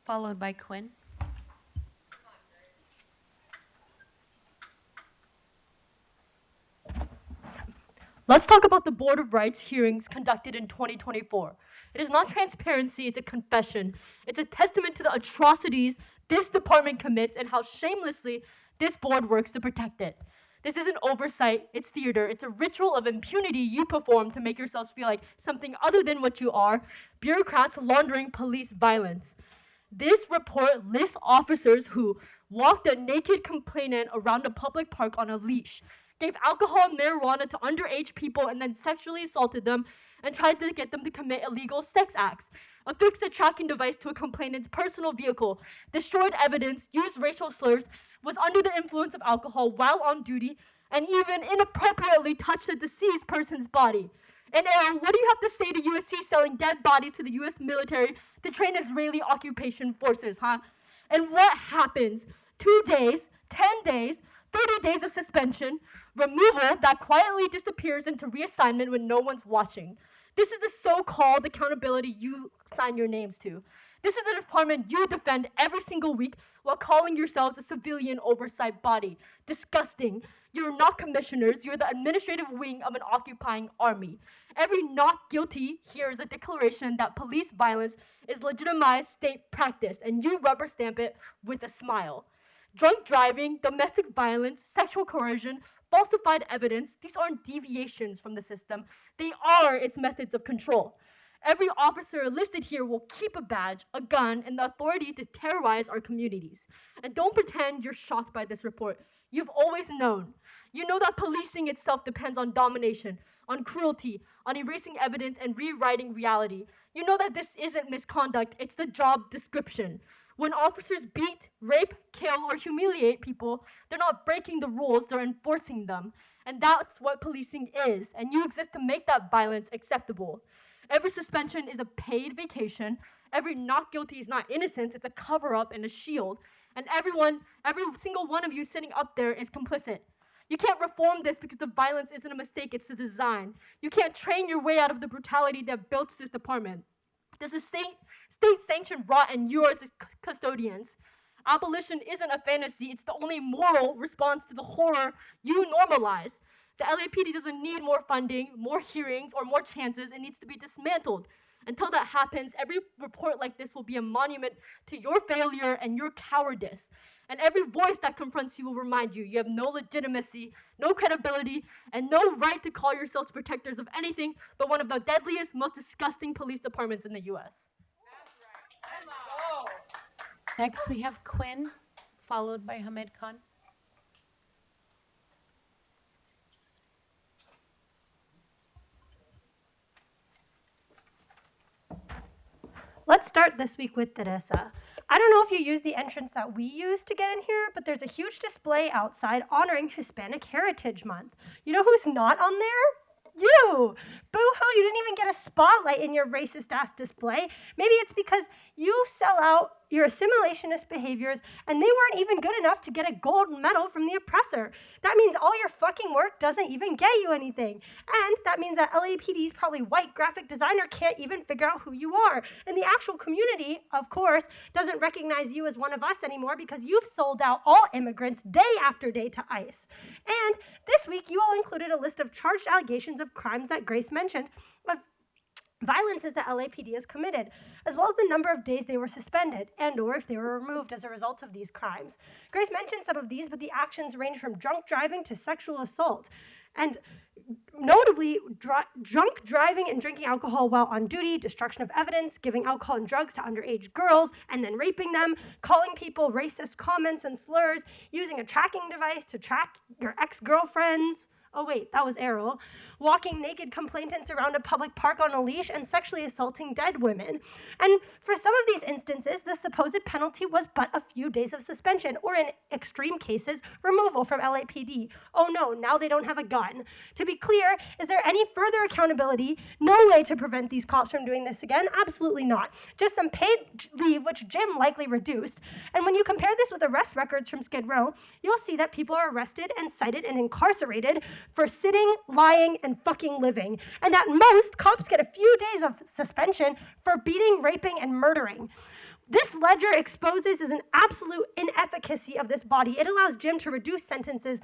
followed by Quinn. Let's talk about the Board of Rights hearings conducted in 2024. It is not transparency, it's a confession. It's a testament to the atrocities this department commits and how shamelessly this board works to protect it. This isn't oversight, it's theater. It's a ritual of impunity you perform to make yourselves feel like something other than what you are, bureaucrats laundering police violence. This report lists officers who walked a naked complainant around a public park on a leash, gave alcohol and marijuana to underage people and then sexually assaulted them and tried to get them to commit illegal sex acts, affixed a tracking device to a complainant's personal vehicle, destroyed evidence, used racial slurs, was under the influence of alcohol while on duty, and even inappropriately touched a deceased person's body. And Aaron, what do you have to say to USC selling dead bodies to the US military to train Israeli occupation forces, huh? And what happens? 2 days, 10 days, 30 days of suspension, removal that quietly disappears into reassignment when no one's watching. This is the so-called accountability you sign your names to. This is the department you defend every single week while calling yourselves a civilian oversight body. Disgusting. You're not commissioners, you're the administrative wing of an occupying army. Every not guilty here is a declaration that police violence is legitimized state practice, and you rubber stamp it with a smile. Drunk driving, domestic violence, sexual coercion, falsified evidence, these aren't deviations from the system. They are its methods of control. Every officer listed here will keep a badge, a gun, and the authority to terrorize our communities. And don't pretend you're shocked by this report. You've always known. You know that policing itself depends on domination, on cruelty, on erasing evidence and rewriting reality. You know that this isn't misconduct, it's the job description. When officers beat, rape, kill, or humiliate people, they're not breaking the rules, they're enforcing them. And that's what policing is, and you exist to make that violence acceptable. Every suspension is a paid vacation. Every not guilty is not innocence, it's a cover-up and a shield. And every single one of you sitting up there is complicit. You can't reform this because the violence isn't a mistake, it's the design. You can't train your way out of the brutality that built this department. There's a state-sanctioned rot and you are its custodians. Abolition isn't a fantasy, it's the only moral response to the horror you normalize. The LAPD doesn't need more funding, more hearings, or more chances. It needs to be dismantled. Until that happens, every report like this will be a monument to your failure and your cowardice. And every voice that confronts you will remind you have no legitimacy, no credibility, and no right to call yourselves protectors of anything but one of the deadliest, most disgusting police departments in the U.S. Next, we have Quinn, followed by Hamid Khan. Let's start this week with Teresa. I don't know if you use the entrance that we use to get in here, but there's a huge display outside honoring Hispanic Heritage Month. You know who's not on there? You! Boo-hoo, you didn't even get a spotlight in your racist-ass display. Maybe it's because you sell out your assimilationist behaviors and they weren't even good enough to get a gold medal from the oppressor. That means all your fucking work doesn't even get you anything. And that means that LAPD's probably white graphic designer can't even figure out who you are. And the actual community, of course, doesn't recognize you as one of us anymore because you've sold out all immigrants day after day to ICE. And this week, you all included a list of charged allegations of crimes that Grace mentioned, of violences that LAPD has committed, as well as the number of days they were suspended and or if they were removed as a result of these crimes. Grace mentioned some of these, but the actions range from drunk driving to sexual assault. And notably, drunk driving and drinking alcohol while on duty, destruction of evidence, giving alcohol and drugs to underage girls, and then raping them, calling people racist comments and slurs, using a tracking device to track your ex-girlfriends. Oh wait, that was Errol. Walking naked complainants around a public park on a leash and sexually assaulting dead women. And for some of these instances, the supposed penalty was but a few days of suspension, or in extreme cases, removal from LAPD. Oh no, now they don't have a gun. To be clear, is there any further accountability? No way to prevent these cops from doing this again? Absolutely not. Just some paid leave, which Jim likely reduced. And when you compare this with arrest records from Skid Row, you'll see that people are arrested and cited and incarcerated for sitting, lying, and fucking living. And at most, cops get a few days of suspension for beating, raping, and murdering. This ledger exposes as an absolute inefficacy of this body. It allows Jim to reduce sentences.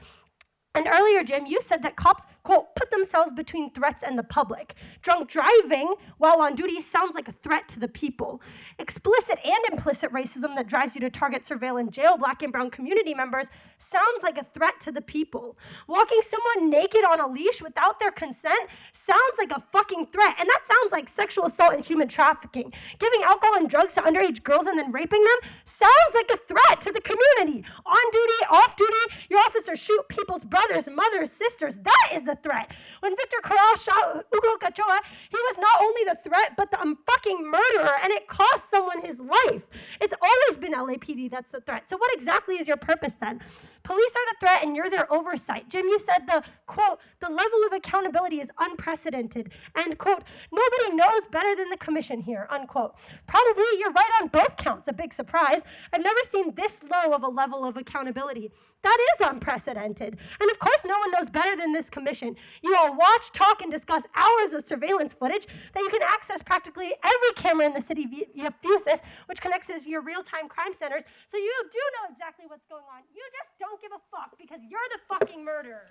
And earlier, Jim, you said that cops, quote, put themselves between threats and the public. Drunk driving while on duty sounds like a threat to the people. Explicit and implicit racism that drives you to target, surveil, and jail Black and brown community members sounds like a threat to the people. Walking someone naked on a leash without their consent sounds like a fucking threat, and that sounds like sexual assault and human trafficking. Giving alcohol and drugs to underage girls and then raping them sounds like a threat to the community. On duty, off duty, your officers shoot people's brothers, mothers, sisters. That is the threat. When Victor Corral shot Hugo Cachoa, he was not only the threat, but the fucking murderer, and it cost someone his life. It's always been LAPD that's the threat. So what exactly is your purpose then? Police are the threat and you're their oversight. Jim, you said the, quote, the level of accountability is unprecedented, and, quote, nobody knows better than the commission here, unquote. Probably you're right on both counts, a big surprise. I've never seen this low of a level of accountability. That is unprecedented. And of course, no one knows better than this commission. You all watch, talk, and discuss hours of surveillance footage that you can access practically every camera in the city via Fusus, which connects to your real-time crime centers. So you do know exactly what's going on. You just don't give a fuck because you're the fucking murderers.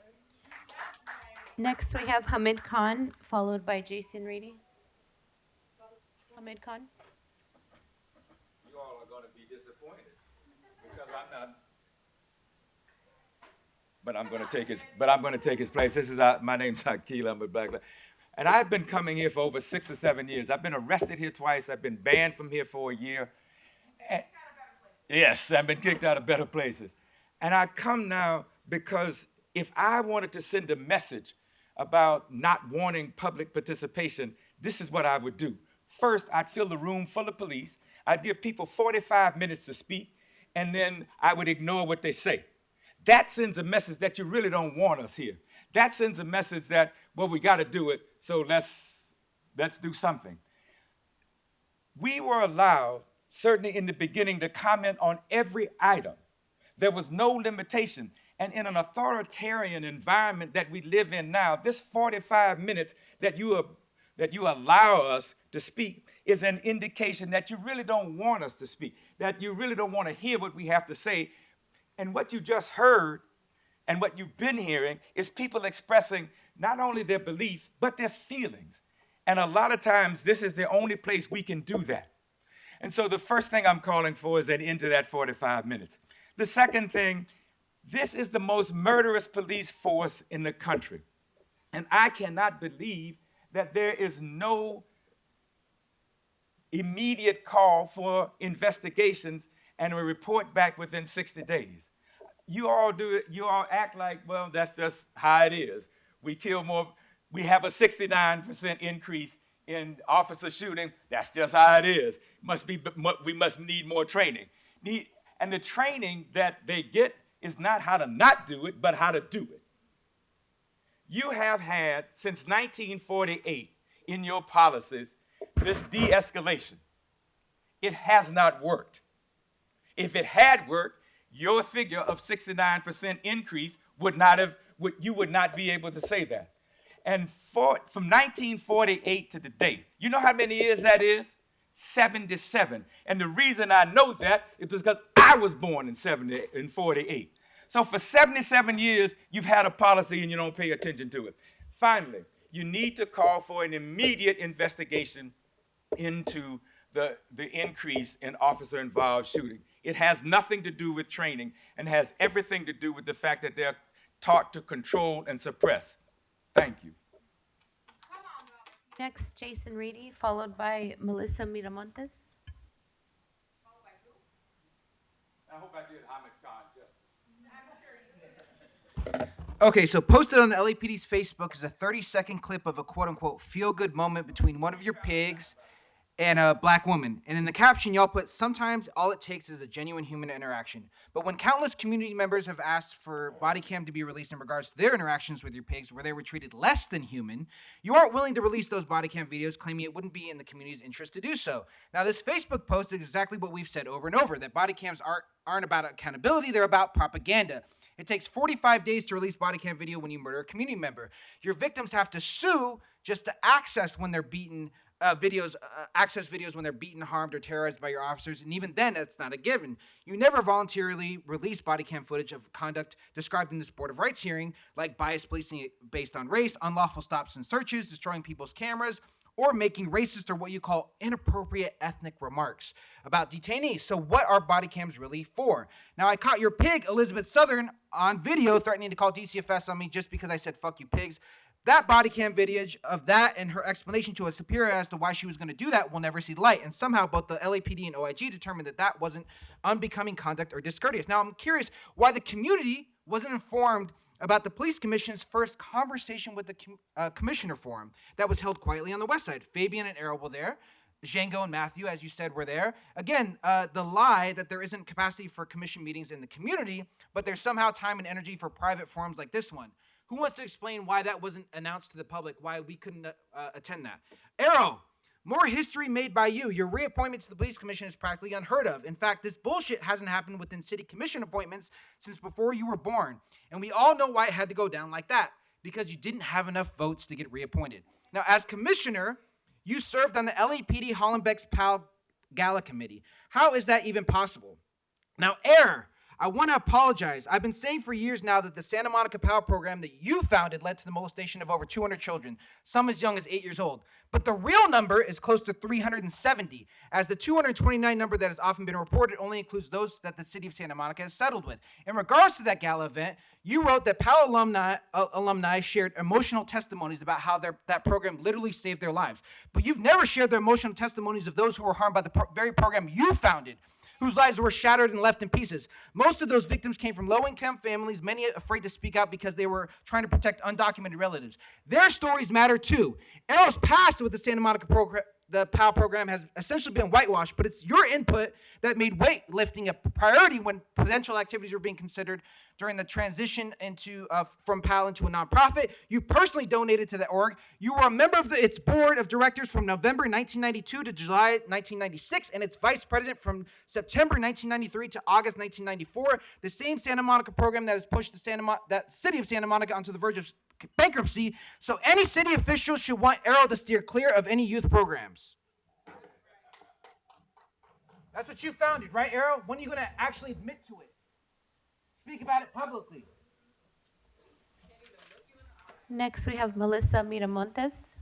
Next, we have Hamid Khan, followed by Jason Reedy. Hamid Khan. You all are going to be disappointed because I'm not but I'm going to take his place. My name's Akil. I'm a black. And I've been coming here for over 6 or 7 years. I've been arrested here twice. I've been banned from here for a year. Yes, I've been kicked out of better places. And I come now because if I wanted to send a message about not wanting public participation, this is what I would do. First, I'd fill the room full of police. I'd give people 45 minutes to speak, and then I would ignore what they say. That sends a message that you really don't want us here. That sends a message that, well, we got to do it, so let's do something. We were allowed, certainly in the beginning, to comment on every item. There was no limitation. And in an authoritarian environment that we live in now, this 45 minutes that you allow us to speak is an indication that you really don't want us to speak, that you really don't want to hear what we have to say. And what you just heard and what you've been hearing is people expressing not only their belief, but their feelings. And a lot of times, this is the only place we can do that. And so the first thing I'm calling for is an end to that 45 minutes. The second thing, this is the most murderous police force in the country. And I cannot believe that there is no immediate call for investigations and a report back within 60 days. You all do it, you all act like, well, that's just how it is. We kill more, we have a 69% increase in officer shooting. That's just how it is. We must need more training. And the training that they get is not how to not do it, but how to do it. You have had, since 1948, in your policies, this de-escalation. It has not worked. If it had worked, your figure of 69% increase you would not be able to say that. And from 1948 to today, you know how many years that is? 77. And the reason I know that is because I was born in 48. So for 77 years, you've had a policy and you don't pay attention to it. Finally, you need to call for an immediate investigation into the increase in officer-involved shooting. It has nothing to do with training and has everything to do with the fact that they're taught to control and suppress. Thank you. Next, Jason Reedy, followed by Melissa Miramontes. I hope I did Hamid Khan justice. Okay, so posted on the LAPD's Facebook is a 30-second clip of a quote-unquote feel-good moment between one of your pigs and a black woman. And in the caption, y'all put, sometimes all it takes is a genuine human interaction. But when countless community members have asked for body cam to be released in regards to their interactions with your pigs where they were treated less than human, you aren't willing to release those body cam videos, claiming it wouldn't be in the community's interest to do so. Now, this Facebook post is exactly what we've said over and over, that body cams aren't about accountability, they're about propaganda. It takes 45 days to release body cam video when you murder a community member. Your victims have to sue just to access when they're beaten, access videos when they're beaten, harmed, or terrorized by your officers, and even then, that's not a given. You never voluntarily release body cam footage of conduct described in this Board of Rights hearing, like biased policing based on race, unlawful stops and searches, destroying people's cameras, or making racist or what you call inappropriate ethnic remarks about detainees. So what are body cams really for? Now, I caught your pig, Elizabeth Southern, on video threatening to call DCFS on me just because I said, fuck you pigs. That body cam video of that and her explanation to a superior as to why she was going to do that will never see the light. And somehow both the LAPD and OIG determined that that wasn't unbecoming conduct or discourteous. Now, I'm curious why the community wasn't informed about the police commission's first conversation with the commissioner forum that was held quietly on the west side. Fabian and Errol were there. Django and Matthew, as you said, were there. Again, the lie that there isn't capacity for commission meetings in the community, but there's somehow time and energy for private forums like this one. Who wants to explain why that wasn't announced to the public, why we couldn't attend that? Errol, more history made by you. Your reappointment to the police commission is practically unheard of. In fact, this bullshit hasn't happened within city commission appointments since before you were born. And we all know why it had to go down like that, because you didn't have enough votes to get reappointed. Now, as commissioner, you served on the LAPD Hollenbeck's PAL Gala Committee. How is that even possible? Now, I want to apologize. I've been saying for years now that the Santa Monica PAL program that you founded led to the molestation of over 200 children, some as young as 8 years old. But the real number is close to 370, as the 229 number that has often been reported only includes those that the city of Santa Monica has settled with. In regards to that gala event, you wrote that PAL alumni shared emotional testimonies about how that program literally saved their lives. But you've never shared the emotional testimonies of those who were harmed by the very program you founded, whose lives were shattered and left in pieces. Most of those victims came from low-income families, many afraid to speak out because they were trying to protect undocumented relatives. Their stories matter too. Arrow's past with the Santa Monica program, the PAL program, has essentially been whitewashed, but it's your input that made weightlifting a priority when potential activities were being considered during the transition from PAL into a nonprofit. You personally donated to the org. You were a member of its board of directors from November 1992 to July 1996, and its vice president from September 1993 to August 1994. The same Santa Monica program that has pushed that city of Santa Monica onto the verge of bankruptcy. So any city official should want Arrow to steer clear of any youth programs. That's what you founded, right, Arrow? When are you going to actually admit to it? Speak about it publicly. Next, we have Melissa Miramontes.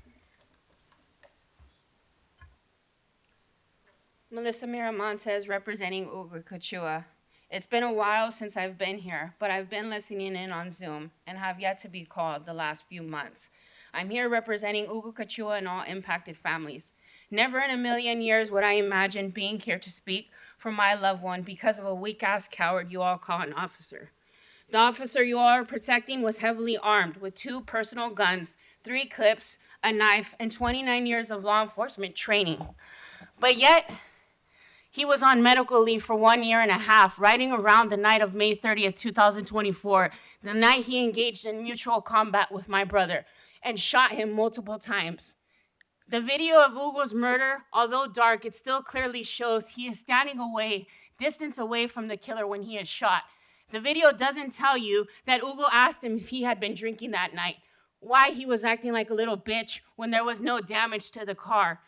Melissa Miramontes representing Ugo Kachua. It's been a while since I've been here, but I've been listening in on Zoom and have yet to be called the last few months. I'm here representing Ugo Kachua and all impacted families. Never in a million years would I imagine being here to speak for my loved one because of a weak-ass coward you all call an officer. The officer you all are protecting was heavily armed with 2 personal guns, 3 clips, a knife, and 29 years of law enforcement training. But yet, he was on medical leave for 1.5 years, riding around the night of May 30th, 2024, the night he engaged in mutual combat with my brother and shot him multiple times. The video of Ugo's murder, although dark, it still clearly shows he is standing distance away from the killer when he is shot. The video doesn't tell you that Ugo asked him if he had been drinking that night, why he was acting like a little bitch when there was no damage to the car.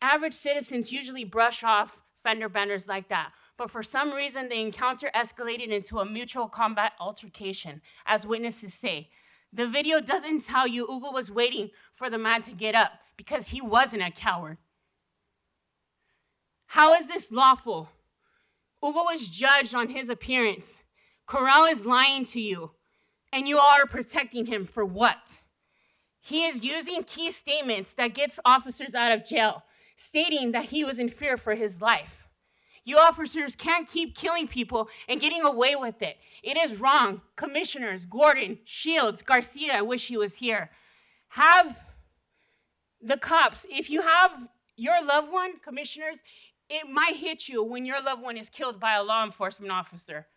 Average citizens usually brush off fender benders like that, but for some reason the encounter escalated into a mutual combat altercation, as witnesses say. The video doesn't tell you Ugo was waiting for the man to get up because he wasn't a coward. How is this lawful? Ugo was judged on his appearance. Corral is lying to you, and you all are protecting him for what? He is using key statements that gets officers out of jail, stating that he was in fear for his life. You officers can't keep killing people and getting away with it. It is wrong. Commissioners, Gordon, Shields, Garcia, I wish he was here. Have the cops, if you have your loved one, commissioners, it might hit you when your loved one is killed by a law enforcement officer.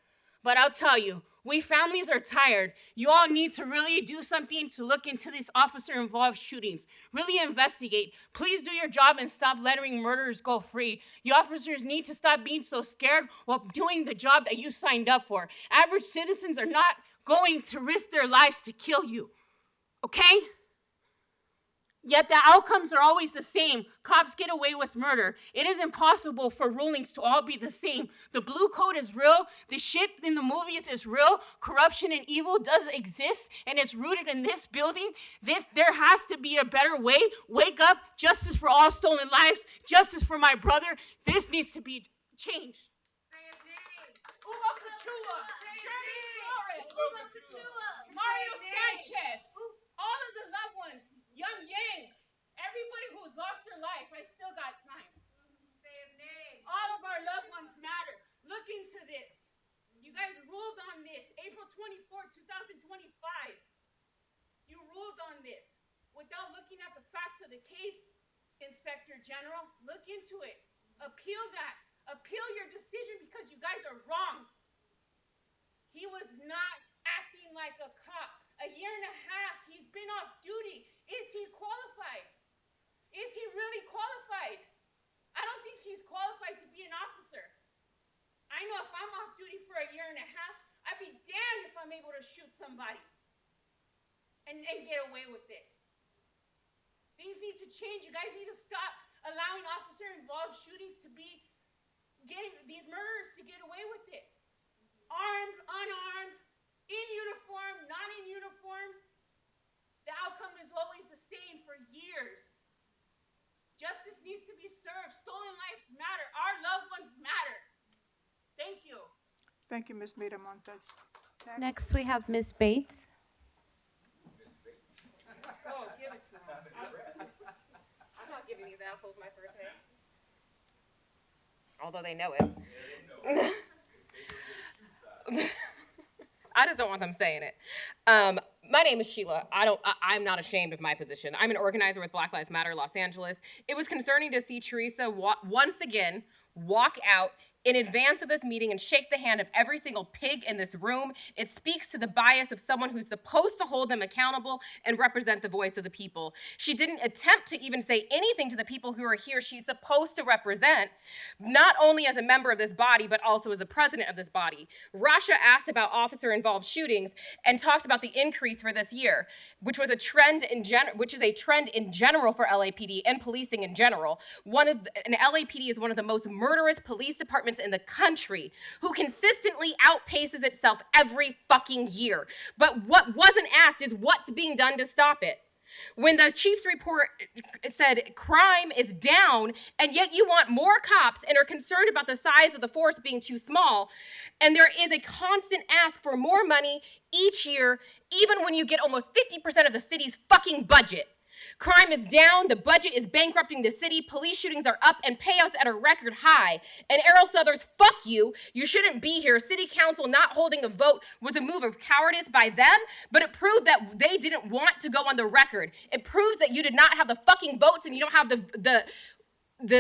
But I'll tell you, we families are tired. You all need to really do something to look into these officer-involved shootings. Really investigate. Please do your job and stop letting murderers go free. You officers need to stop being so scared while doing the job that you signed up for. Average citizens are not going to risk their lives to kill you. Okay? Yet the outcomes are always the same. Cops get away with murder. It is impossible for rulings to all be the same. The blue code is real. The shit in the movies is real. Corruption and evil does exist, and it's rooted in this building. There has to be a better way. Wake up. Justice for all stolen lives. Justice for my brother. This needs to be changed. Ugo Kachua. Jeremy Flores. Mario Sanchez. All of the loved ones. Young Yang, everybody who's lost their life, I still got time. Say his name. All of our loved ones matter. Look into this. You guys ruled on this April 24, 2025. You ruled on this without looking at the facts of the case, Inspector General. Look into it. Appeal that. Appeal your decision because you guys are wrong. He was not acting like a cop. 1.5 years, he's been off duty. Is he qualified? Is he really qualified? I don't think he's qualified to be an officer. I know if I'm off duty for 1.5 years, I'd be damned if I'm able to shoot somebody and get away with it. Things need to change. You guys need to stop allowing officer-involved shootings to be getting these murderers to get away with it. armed, unarmed, in uniform, not in uniform, the outcome is always the same for years. Justice needs to be served. Stolen lives matter. Our loved ones matter. Thank you. Thank you, Ms. Miramontes. Next, we have Ms. Bates. Oh, give it to him. I'm not giving these assholes my first name. Although they know it. I just don't want them saying it. My name is Sheila. I'm not ashamed of my position. I'm an organizer with Black Lives Matter Los Angeles. It was concerning to see Teresa once again walk out in advance of this meeting and shake the hand of every single pig in this room. It speaks to the bias of someone who's supposed to hold them accountable and represent the voice of the people. She didn't attempt to even say anything to the people who are here she's supposed to represent, not only as a member of this body, but also as a president of this body. Rasha asked about officer-involved shootings and talked about the increase for this year, which is a trend in general for LAPD and policing in general. LAPD is one of the most murderous police departments in the country, who consistently outpaces itself every fucking year. But what wasn't asked is what's being done to stop it. When the chief's report said crime is down, and yet you want more cops and are concerned about the size of the force being too small, and there is a constant ask for more money each year, even when you get almost 50% of the city's fucking budget. Crime is down, the budget is bankrupting the city, police shootings are up, and payouts at a record high. And Errol Southers, fuck you. You shouldn't be here. City council not holding a vote was a move of cowardice by them, but it proved that they didn't want to go on the record. It proves that you did not have the fucking votes and you don't have the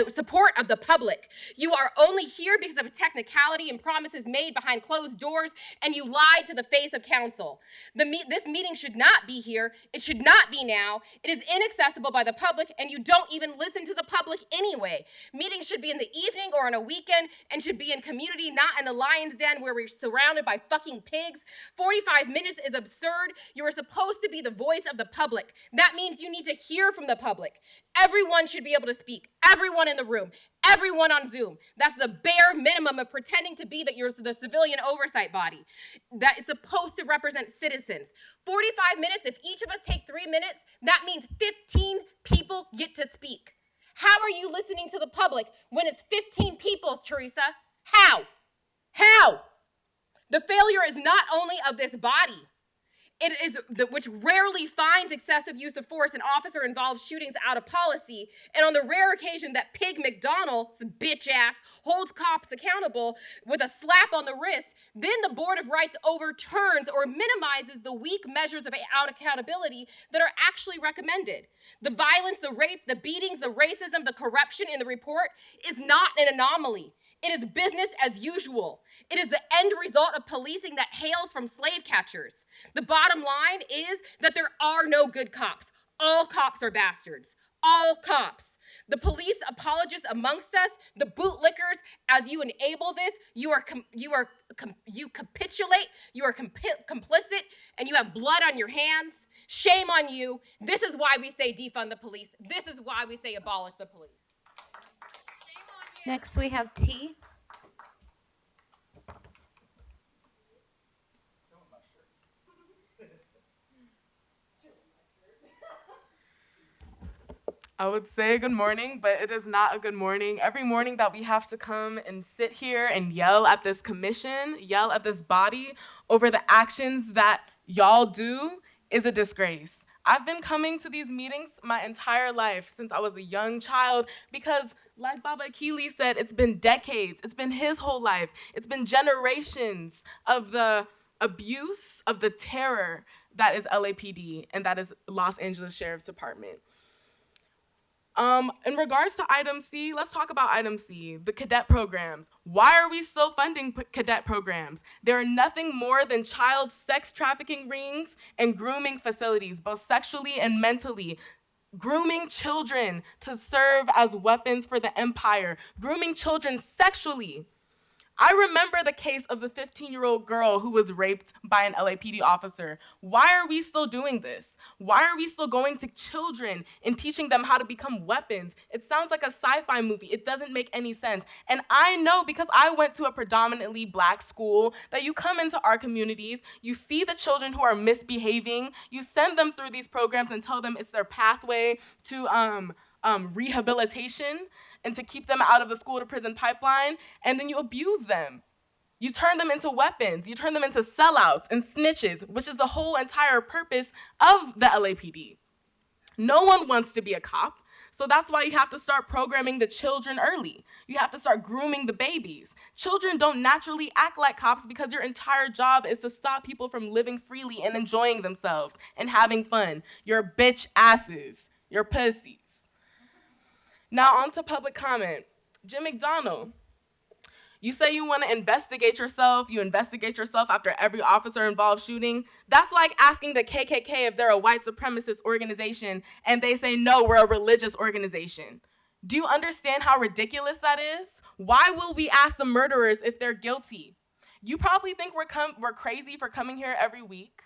support of the public. You are only here because of a technicality and promises made behind closed doors, and you lied to the face of council. This meeting should not be here. It should not be now. It is inaccessible by the public, and you don't even listen to the public anyway. Meetings should be in the evening or on a weekend and should be in community, not in the lion's den where we're surrounded by fucking pigs. 45 minutes is absurd. You are supposed to be the voice of the public. That means you need to hear from the public. Everyone should be able to speak. Everyone in the room, everyone on Zoom. That's the bare minimum of pretending to be that you're the civilian oversight body that is supposed to represent citizens. 45 minutes, if each of us take 3 minutes, that means 15 people get to speak. How are you listening to the public when it's 15 people, Teresa? How? The failure is not only of this body. It is which rarely finds excessive use of force and officer-involved shootings out of policy, and on the rare occasion that Pig McDonald's bitch ass holds cops accountable with a slap on the wrist, then the Board of Rights overturns or minimizes the weak measures of accountability that are actually recommended. The violence, the rape, the beatings, the racism, the corruption in the report is not an anomaly. It is business as usual. It is the end result of policing that hails from slave catchers. The bottom line is that there are no good cops. All cops are bastards. All cops. The police apologists amongst us, the bootlickers, as you enable this, you capitulate, you are complicit, and you have blood on your hands. Shame on you. This is why we say defund the police. This is why we say abolish the police. Next, we have T. I would say good morning, but it is not a good morning. Every morning that we have to come and sit here and yell at this commission, yell at this body over the actions that y'all do is a disgrace. I've been coming to these meetings my entire life since I was a young child because, like Baba Akili said, it's been decades. It's been his whole life. It's been generations of the abuse, of the terror that is LAPD and that is Los Angeles Sheriff's Department. In regards to item C, let's talk about item C, the cadet programs. Why are we still funding cadet programs? There are nothing more than child sex trafficking rings and grooming facilities, both sexually and mentally. Grooming children to serve as weapons for the empire. Grooming children sexually. I remember the case of the 15-year-old girl who was raped by an LAPD officer. Why are we still doing this? Why are we still going to children and teaching them how to become weapons? It sounds like a sci-fi movie. It doesn't make any sense. And I know, because I went to a predominantly Black school, that you come into our communities, you see the children who are misbehaving, you send them through these programs and tell them it's their pathway to rehabilitation and to keep them out of the school to prison pipeline, and then you abuse them. You turn them into weapons. You turn them into sellouts and snitches, which is the whole entire purpose of the LAPD. No one wants to be a cop, so that's why you have to start programming the children early. You have to start grooming the babies. Children don't naturally act like cops because your entire job is to stop people from living freely and enjoying themselves and having fun. You're bitch asses. You're pussies. Now on to public comment. Jim McDonald, you say you want to investigate yourself. You investigate yourself after every officer-involved shooting. That's like asking the KKK if they're a white supremacist organization and they say, no, we're a religious organization. Do you understand how ridiculous that is? Why will we ask the murderers if they're guilty? You probably think we're crazy for coming here every week,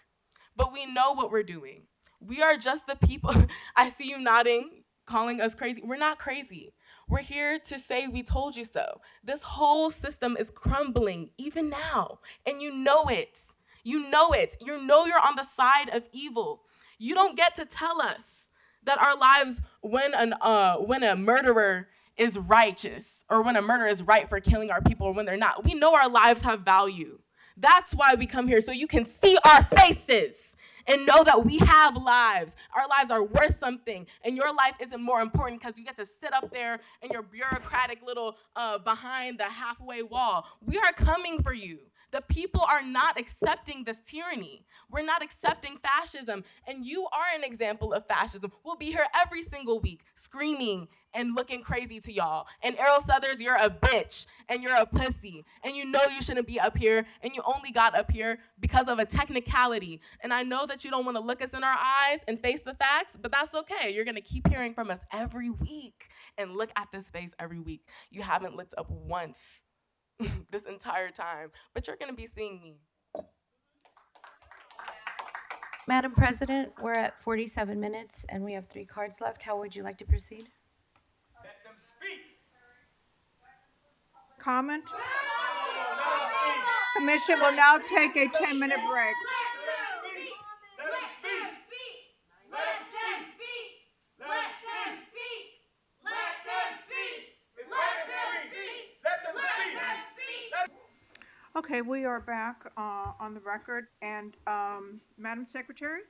but we know what we're doing. We are just the people. I see you nodding, calling us crazy. We're not crazy. We're here to say we told you so. This whole system is crumbling even now, and you know it. You know it. You know you're on the side of evil. You don't get to tell us that our lives, when a murderer is righteous, or when a murderer is right for killing our people, or when they're not. We know our lives have value. That's why we come here, so you can see our faces and know that we have lives. Our lives are worth something, and your life isn't more important because you get to sit up there in your bureaucratic little behind the halfway wall. We are coming for you. The people are not accepting this tyranny. We're not accepting fascism, and you are an example of fascism. We'll be here every single week screaming and looking crazy to y'all. And Errol Southers, you're a bitch, and you're a pussy, and you know you shouldn't be up here, and you only got up here because of a technicality. And I know that you don't want to look us in our eyes and face the facts, but that's okay. You're gonna keep hearing from us every week, and look at this face every week. You haven't looked up once this entire time, but you're gonna be seeing me. Madam President, we're at 47 minutes and we have 3 cards left. How would you like to proceed? Let them speak. Comment? Commission will now take a 10-minute break. Okay, we are back on the record, and Madam Secretary?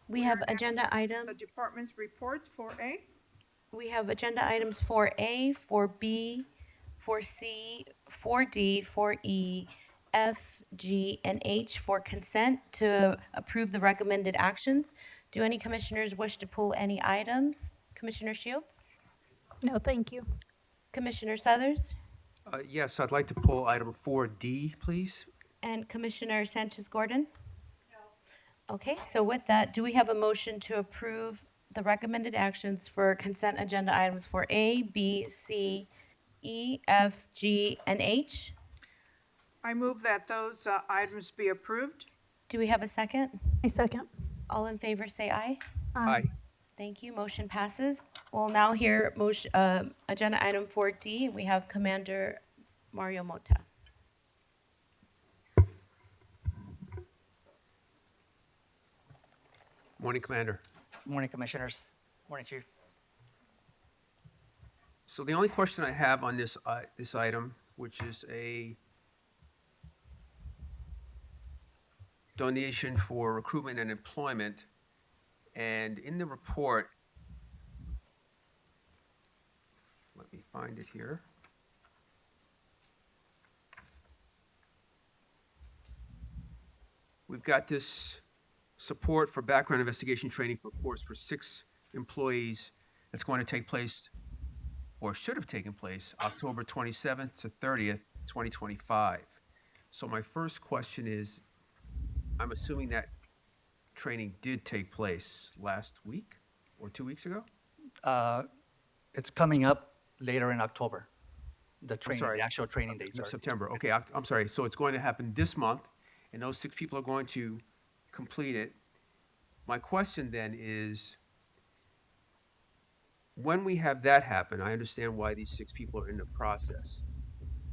We have agenda items. The department's reports, 4A. We have agenda items 4A, 4B, 4C, 4D, 4E, F, G, and H for consent to approve the recommended actions. Do any commissioners wish to pull any items? Commissioner Shields? No, thank you. Commissioner Southers? Yes, I'd like to pull item 4D, please. And Commissioner Sanchez Gordon? No. Okay, so with that, do we have a motion to approve the recommended actions for consent agenda items for A, B, C, E, F, G, and H? I move that those items be approved. Do we have a second? A second. All in favor say aye. Aye. Thank you. Motion passes. We'll now hear agenda item 4D. We have Commander Mario Mota. Morning, Commander. Morning, Commissioners. Morning, Chief. So the only question I have on this item, which is a donation for recruitment and employment, and in the report, let me find it here. We've got this support for background investigation training for course for 6 employees that's going to take place, or should have taken place, October 27th to 30th, 2025. So my first question is, I'm assuming that training did take place last week or 2 weeks ago? It's coming up later in October. the training, sorry. the actual training dates are. September, okay, I'm sorry. So it's going to happen this month, and those 6 people are going to complete it. My question then is, when we have that happen, I understand why these 6 people are in the process.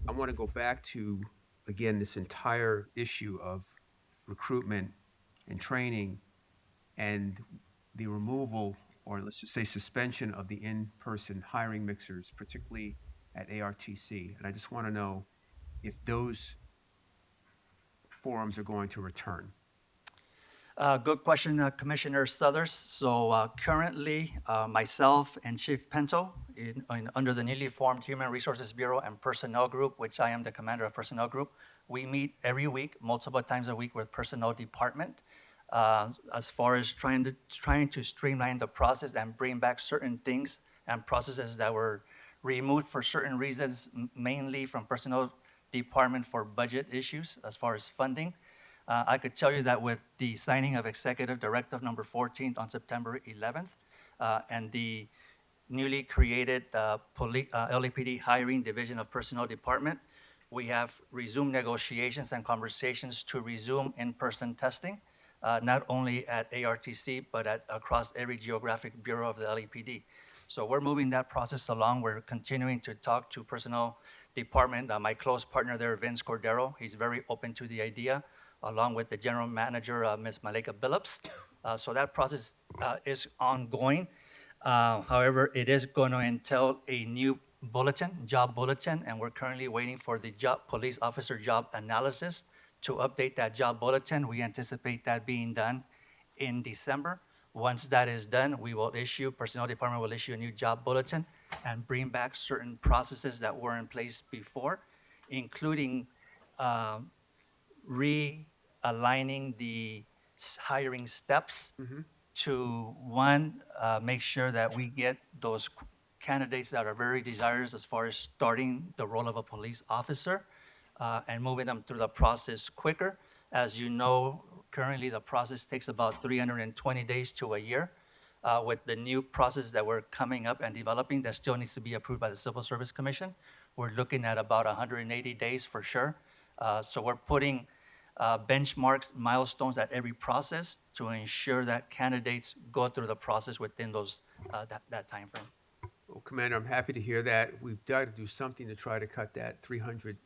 I want to go back to, again, this entire issue of recruitment and training and the removal, or let's just say suspension, of the in-person hiring mixers, particularly at ARTC. And I just want to know if those forums are going to return. Good question, Commissioner Suthers. So currently, myself and Chief Pinto, under the newly formed Human Resources Bureau and Personnel Group, which I am the commander of Personnel Group, we meet every week, multiple times a week with Personnel Department, as far as trying to streamline the process and bring back certain things and processes that were removed for certain reasons, mainly from Personnel Department for budget issues as far as funding. I could tell you that with the signing of Executive Directive Number 14 on September 11th, and the newly created LAPD Hiring Division of Personnel Department, we have resumed negotiations and conversations to resume in-person testing, not only at ARTC, but across every geographic bureau of the LAPD. So we're moving that process along. We're continuing to talk to Personnel Department. My close partner there, Vince Cordero, he's very open to the idea, along with the General Manager, Ms. Malika Billups. So that process is ongoing. However, it is going to entail a new job bulletin, and we're currently waiting for the police officer job analysis to update that job bulletin. We anticipate that being done in December. Once that is done, Personnel Department will issue a new job bulletin and bring back certain processes that were in place before, including realigning the hiring steps to, one, make sure that we get those candidates that are very desirous as far as starting the role of a police officer, and moving them through the process quicker. As you know, currently the process takes about 320 days to a year. With the new process that we're coming up and developing that still needs to be approved by the Civil Service Commission, we're looking at about 180 days for sure. So we're putting benchmarks, milestones at every process to ensure that candidates go through the process within that time frame. Well, Commander, I'm happy to hear that. We've got to do something to try to cut that 300+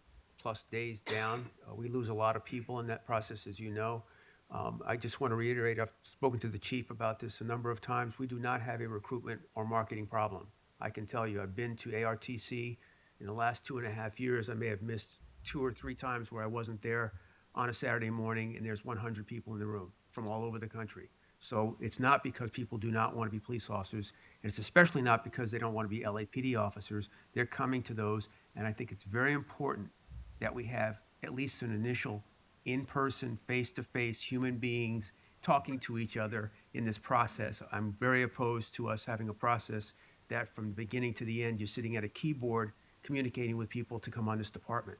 days down. We lose a lot of people in that process, as you know. I just want to reiterate, I've spoken to the chief about this a number of times. We do not have a recruitment or marketing problem. I can tell you, I've been to ARTC in the last 2.5 years. I may have missed 2 or 3 times where I wasn't there on a Saturday morning, and there's 100 people in the room from all over the country. So it's not because people do not want to be police officers, and it's especially not because they don't want to be LAPD officers. They're coming to those, and I think it's very important that we have at least an initial in-person, face-to-face human beings talking to each other in this process. I'm very opposed to us having a process that from the beginning to the end, you're sitting at a keyboard communicating with people to come on this department.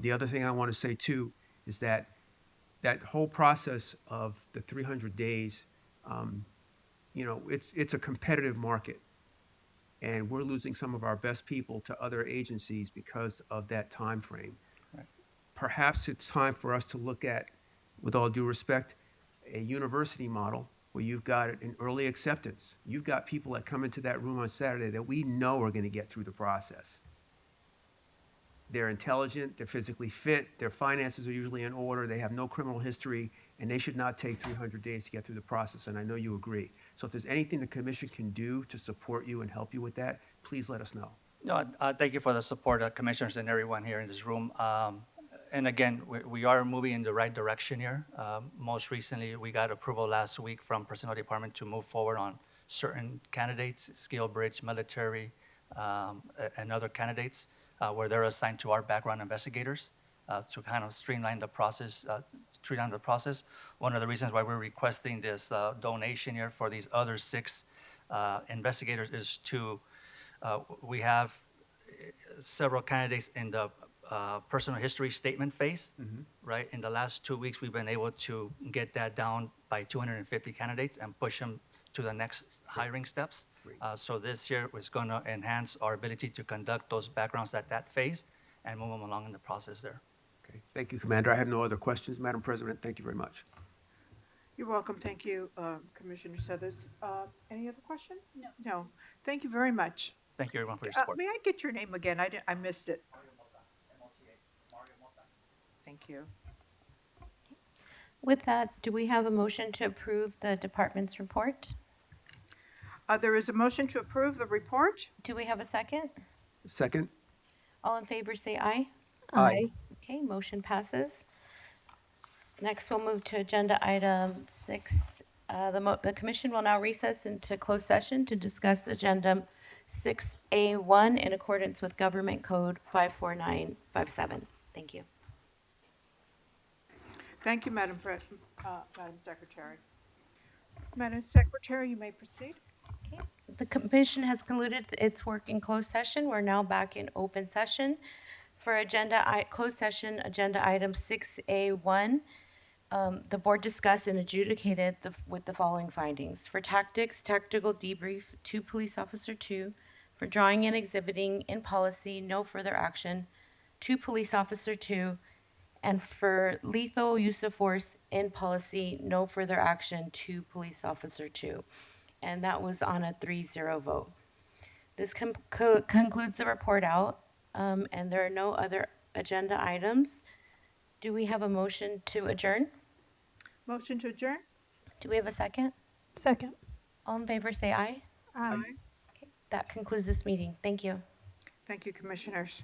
The other thing I want to say too is that whole process of the 300 days, it's a competitive market. And we're losing some of our best people to other agencies because of that time frame. Right. Perhaps it's time for us to look at, with all due respect, a university model where you've got an early acceptance. You've got people that come into that room on Saturday that we know are going to get through the process. They're intelligent, they're physically fit, their finances are usually in order, they have no criminal history, and they should not take 300 days to get through the process, and I know you agree. So if there's anything the commission can do to support you and help you with that, please let us know. No, thank you for the support, commissioners and everyone here in this room. And again, we are moving in the right direction here. Most recently, we got approval last week from Personnel Department to move forward on certain candidates, SkillBridge, military, and other candidates, where they're assigned to our background investigators to kind of streamline the process. One of the reasons why we're requesting this donation here for these other 6 investigators is we have several candidates in the personal history statement phase, right? In the last 2 weeks, we've been able to get that down by 250 candidates and push them to the next hiring steps. So this year was going to enhance our ability to conduct those backgrounds at that phase and move them along in the process there. Okay, thank you, Commander. I have no other questions. Madam President, thank you very much. You're welcome. Thank you, Commissioner Suthers. Any other question? No. No. Thank you very much. Thank you, everyone, for your support. May I get your name again? I missed it. Thank you. With that, do we have a motion to approve the department's report? There is a motion to approve the report. Do we have a second? Second? All in favor, say aye. Aye. Okay, motion passes. Next, we'll move to agenda item 6. The commission will now recess into closed session to discuss agenda 6A1 in accordance with Government Code 54957. Thank you. Thank you, Madam Secretary. Madam Secretary, you may proceed. The commission has concluded its work in closed session. We're now back in open session. For closed session, agenda item 6A1, the board discussed and adjudicated with the following findings. For tactics, tactical debrief, 2 police officer 2. For drawing and exhibiting in policy, no further action, 2 police officer 2. And for lethal use of force in policy, no further action, 2 police officer 2. And that was on a 3-0 vote. This concludes the report out, and there are no other agenda items. Do we have a motion to adjourn? Motion to adjourn? Do we have a second? Second. All in favor, say aye. Aye. Okay, that concludes this meeting. Thank you. Thank you, Commissioners.